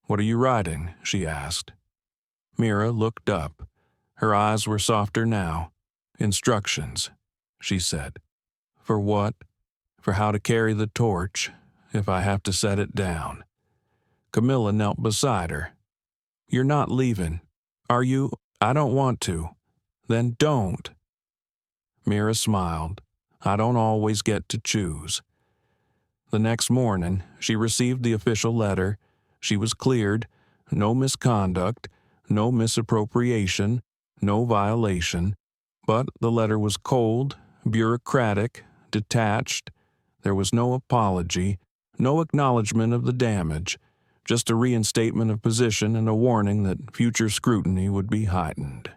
"What are you writing?" she asked. Mira looked up. Her eyes were softer now. "Instructions," she said. "For what?" "For how to carry the torch, if I have to set it down." Camilla knelt beside her. "You're not leaving, are you?" "I don't want to." "Then don't." Mira smiled. "I don't always get to choose." The next morning, she received the official letter. She was cleared. No misconduct, no misappropriation, no violation. But the letter was cold, bureaucratic, detached. There was no apology, No acknowledgement of the damage, just a reinstatement of position and a warning that future scrutiny would be heightened.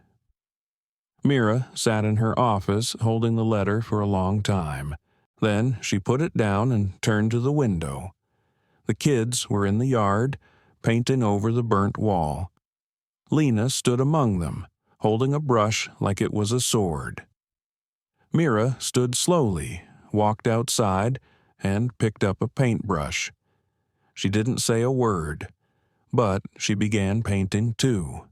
Mira sat in her office holding the letter for a long time. Then she put it down and turned to the window. The kids were in the yard, painting over the burnt wall. Lina stood among them, holding a brush like it was a sword. Mira stood slowly, walked outside, and picked up a paintbrush. She didn't say a word, but she began painting too.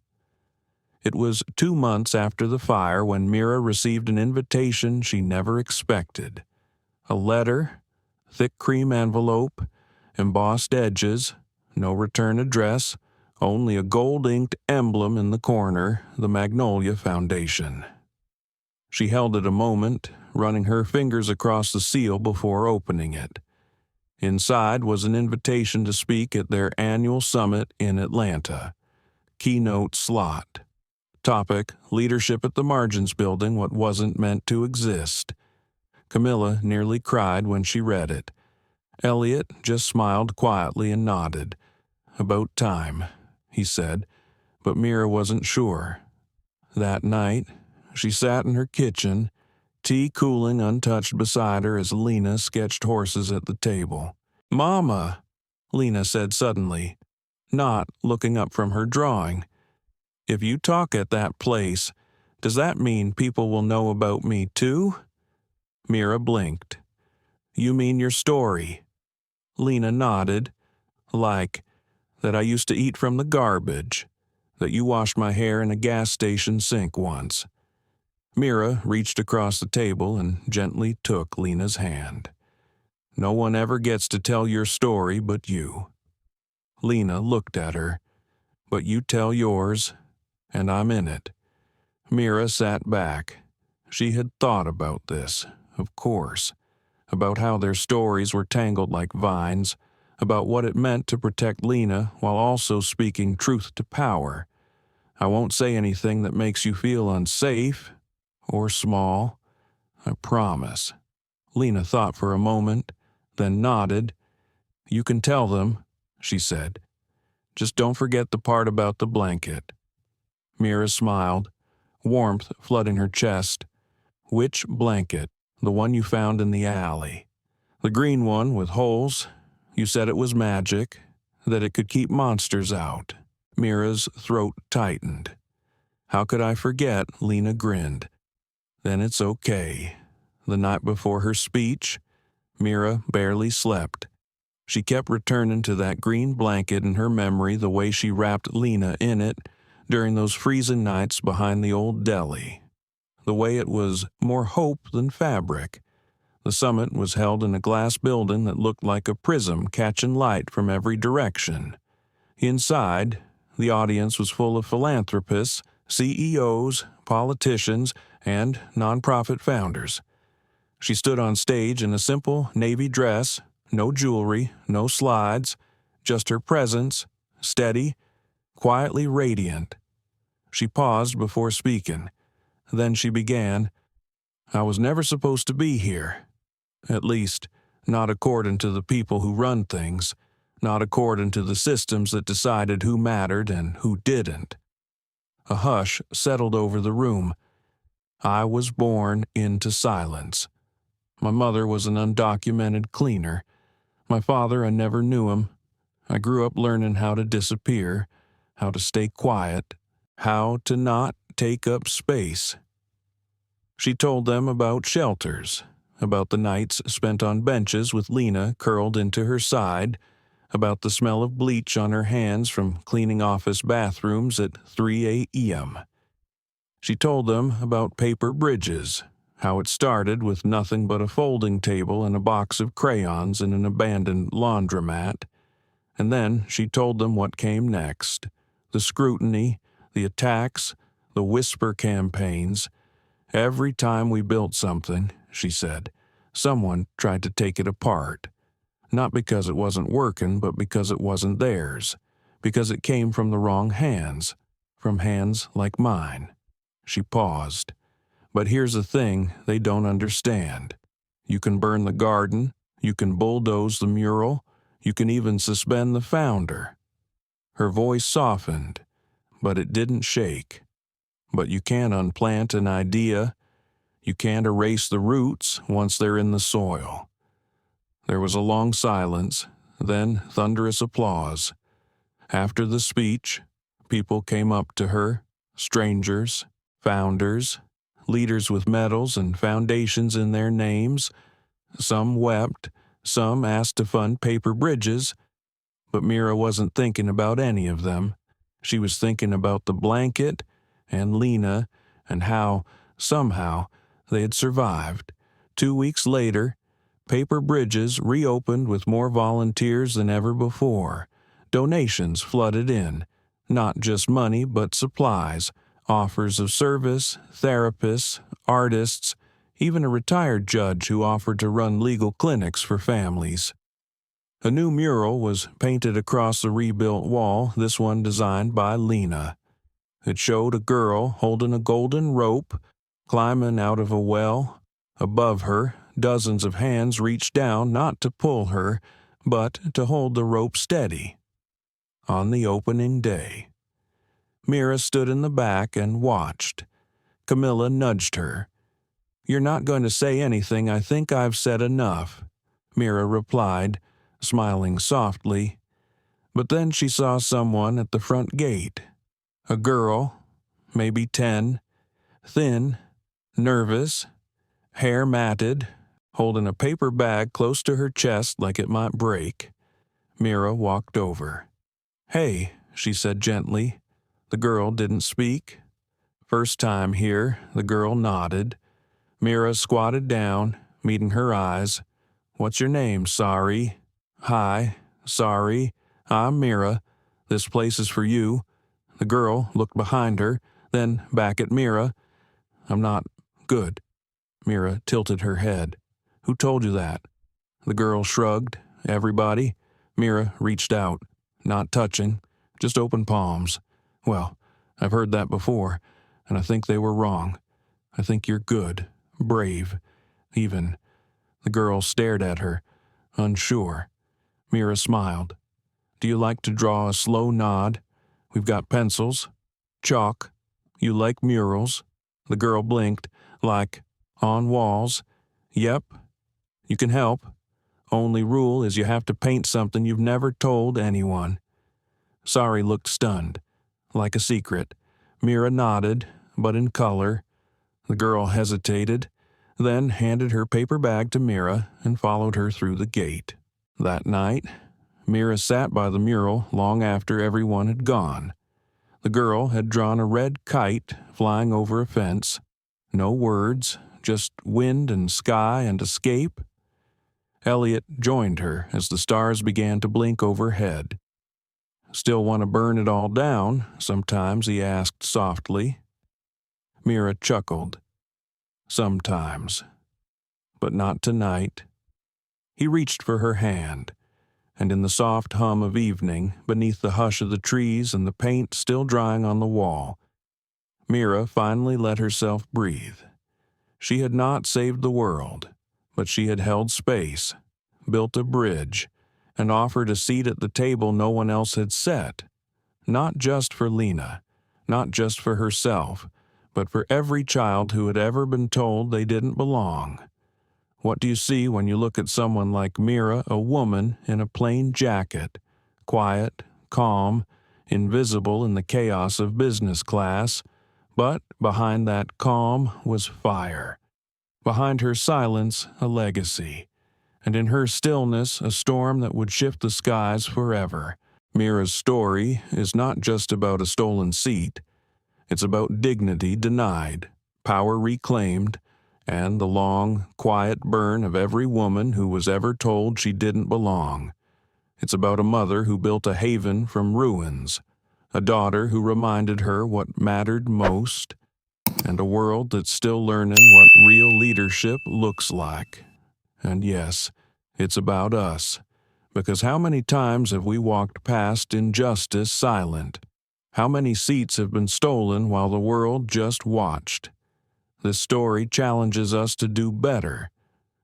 It was 2 months after the fire when Mira received an invitation she never expected. A letter, thick cream envelope, embossed edges, no return address, only a gold-inked emblem in the corner, the Magnolia Foundation. She held it a moment, running her fingers across the seal before opening it. Inside was an invitation to speak at their annual summit in Atlanta. Keynote slot. Topic: Leadership at the Margins Building, what wasn't meant to exist. Camilla nearly cried when she read it. Eliot just smiled quietly and nodded. About time, he said, but Mira wasn't sure. That night, she sat in her kitchen, tea cooling untouched beside her as Lina sketched horses at the table. "Mama," Lina said suddenly, not looking up from her drawing. "If you talk at that place, does that mean people will know about me too?" Mira blinked. "You mean your story?" Lina nodded. "Like that I used to eat from the garbage, that you washed my hair in a gas station sink once." Mira reached across the table and gently took Lina's hand. "No one ever gets to tell your story but you." Lina looked at her. "But you tell yours, and I'm in it." Mira sat back. She had thought about this, of course, about how their stories were tangled like vines, about what it meant to protect Lina while also speaking truth to power. "I won't say anything that makes you feel unsafe or small, I promise." Lina thought for a moment, then nodded. "You can tell them," she said. "Just don't forget the part about the blanket." Mira smiled, warmth flooding her chest. "Which blanket? The one you found in the alley?" "The green one with holes. You said it was magic, that it could keep monsters out." Mira's throat tightened. "How could I forget?" Lina grinned. "Then it's okay." The night before her speech, Mira barely slept. She kept returning to that green blanket in her memory the way she wrapped Lina in it during those freezing nights behind the old deli. The way it was more hope than fabric. The summit was held in a glass building that looked like a prism catching light from every direction. Inside, the audience was full of philanthropists, CEOs, politicians, and nonprofit founders. She stood on stage in a simple navy dress, no jewelry, no slides, just her presence, steady, quietly radiant. She paused before speaking. Then she began, "I was never supposed to be here. At least, not according to the people who run things, not according to the systems that decided who mattered and who didn't." A hush settled over the room. "I was born into silence. My mother was an undocumented cleaner. My father, I never knew him. I grew up learning how to disappear, how to stay quiet, how to not take up space." She told them about shelters, about the nights spent on benches with Lina curled into her side, about the smell of bleach on her hands from cleaning office bathrooms at 3 a.m. She told them about paper bridges, how it started with nothing but a folding table and a box of crayons in an abandoned laundromat. And then she told them what came next: the scrutiny, the attacks, the whisper campaigns. "Every time we built something," she said, "someone tried to take it apart. Not because it wasn't working, but because it wasn't theirs, because it came from the wrong hands, from hands like mine." She paused. "But here's the thing they don't understand. You can burn the garden, you can bulldoze the mural, You can even suspend the founder." Her voice softened, but it didn't shake. "But you can't unplant an idea. You can't erase the roots once they're in the soil." There was a long silence, then thunderous applause. After the speech, people came up to her, strangers, founders, leaders with medals and foundations in their names. Some wept, some asked to fund paper bridges, but Mira wasn't thinking about any of them. She was thinking about the blanket and Lina and how, somehow, they had survived. 2 weeks later, Paper Bridges reopened with more volunteers than ever before. Donations flooded in, not just money but supplies, offers of service, therapists, artists, even a retired judge who offered to run legal clinics for families. A new mural was painted across the rebuilt wall, this one designed by Lina. It showed a girl holding a golden rope, climbing out of a well. Above her, dozens of hands reached down not to pull her, but to hold the rope steady. On the opening day, Mira stood in the back and watched. Camilla nudged her. "You're not going to say anything. I think I've said enough," Mira replied, smiling softly. But then she saw someone at the front gate. A girl, maybe 10, thin, nervous, hair matted, holding a paper bag close to her chest like it might break. Mira walked over. "Hey," she said gently. The girl didn't speak. "First time here," the girl nodded. Mira squatted down, meeting her eyes. "What's your name, sorry?" "Hi, sorry. I'm Mira. This place is for you." The girl looked behind her, then back at Mira. "I'm not good." Mira tilted her head. "Who told you that?" The girl shrugged. "Everybody." Mira reached out. "Not touching, just open palms." "Well, I've heard that before, and I think they were wrong. I think you're good, brave, even." The girl stared at her, unsure. Mira smiled. "Do you like to draw a slow nod? We've got pencils. Chalk. You like murals?" The girl blinked. "Like, on walls?" "Yep. You can help. Only rule is you have to paint something you've never told anyone." Sari looked stunned, like a secret. Mira nodded, but in color. The girl hesitated, then handed her paper bag to Mira and followed her through the gate. That night, Mira sat by the mural long after everyone had gone. The girl had drawn a red kite flying over a fence. No words, just wind and sky and escape. Eliot joined her as the stars began to blink overhead. "Still want to burn it all down?" sometimes he asked softly. Mira chuckled. "Sometimes. But not tonight." He reached for her hand, and in the soft hum of evening, beneath the hush of the trees and the paint still drying on the wall, Mira finally let herself breathe. She had not saved the world, but she had held space, built a bridge, and offered a seat at the table no one else had set. Not just for Lina, not just for herself, but for every child who had ever been told they didn't belong. What do you see when you look at someone like Mira, a woman in a plain jacket, quiet, calm, invisible in the chaos of business class, but behind that calm was fire. Behind her silence, a legacy, and in her stillness, a storm that would shift the skies forever. Mira's story is not just about a stolen seat. It's about dignity denied, power reclaimed, and the long, quiet burn of every woman who was ever told she didn't belong. It's about a mother who built a haven from ruins, a daughter who reminded her what mattered most, and a world that's still learning what real leadership looks like. And yes, it's about us, because how many times have we walked past injustice silent? How many seats have been stolen while the world just watched? This story challenges us to do better,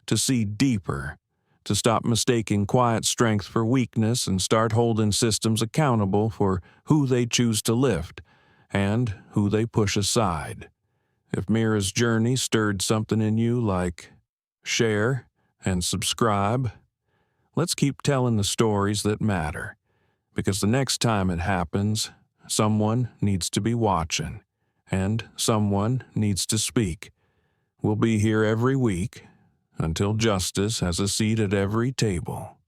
to see deeper, to stop mistaking quiet strength for weakness and start holding systems accountable for who they choose to lift and who they push aside. If Mira's journey stirred something in you like share and subscribe, let's keep telling the stories that matter, because the next time it happens, someone needs to be watching, and someone needs to speak. We'll be here every week until justice has a seat at every table.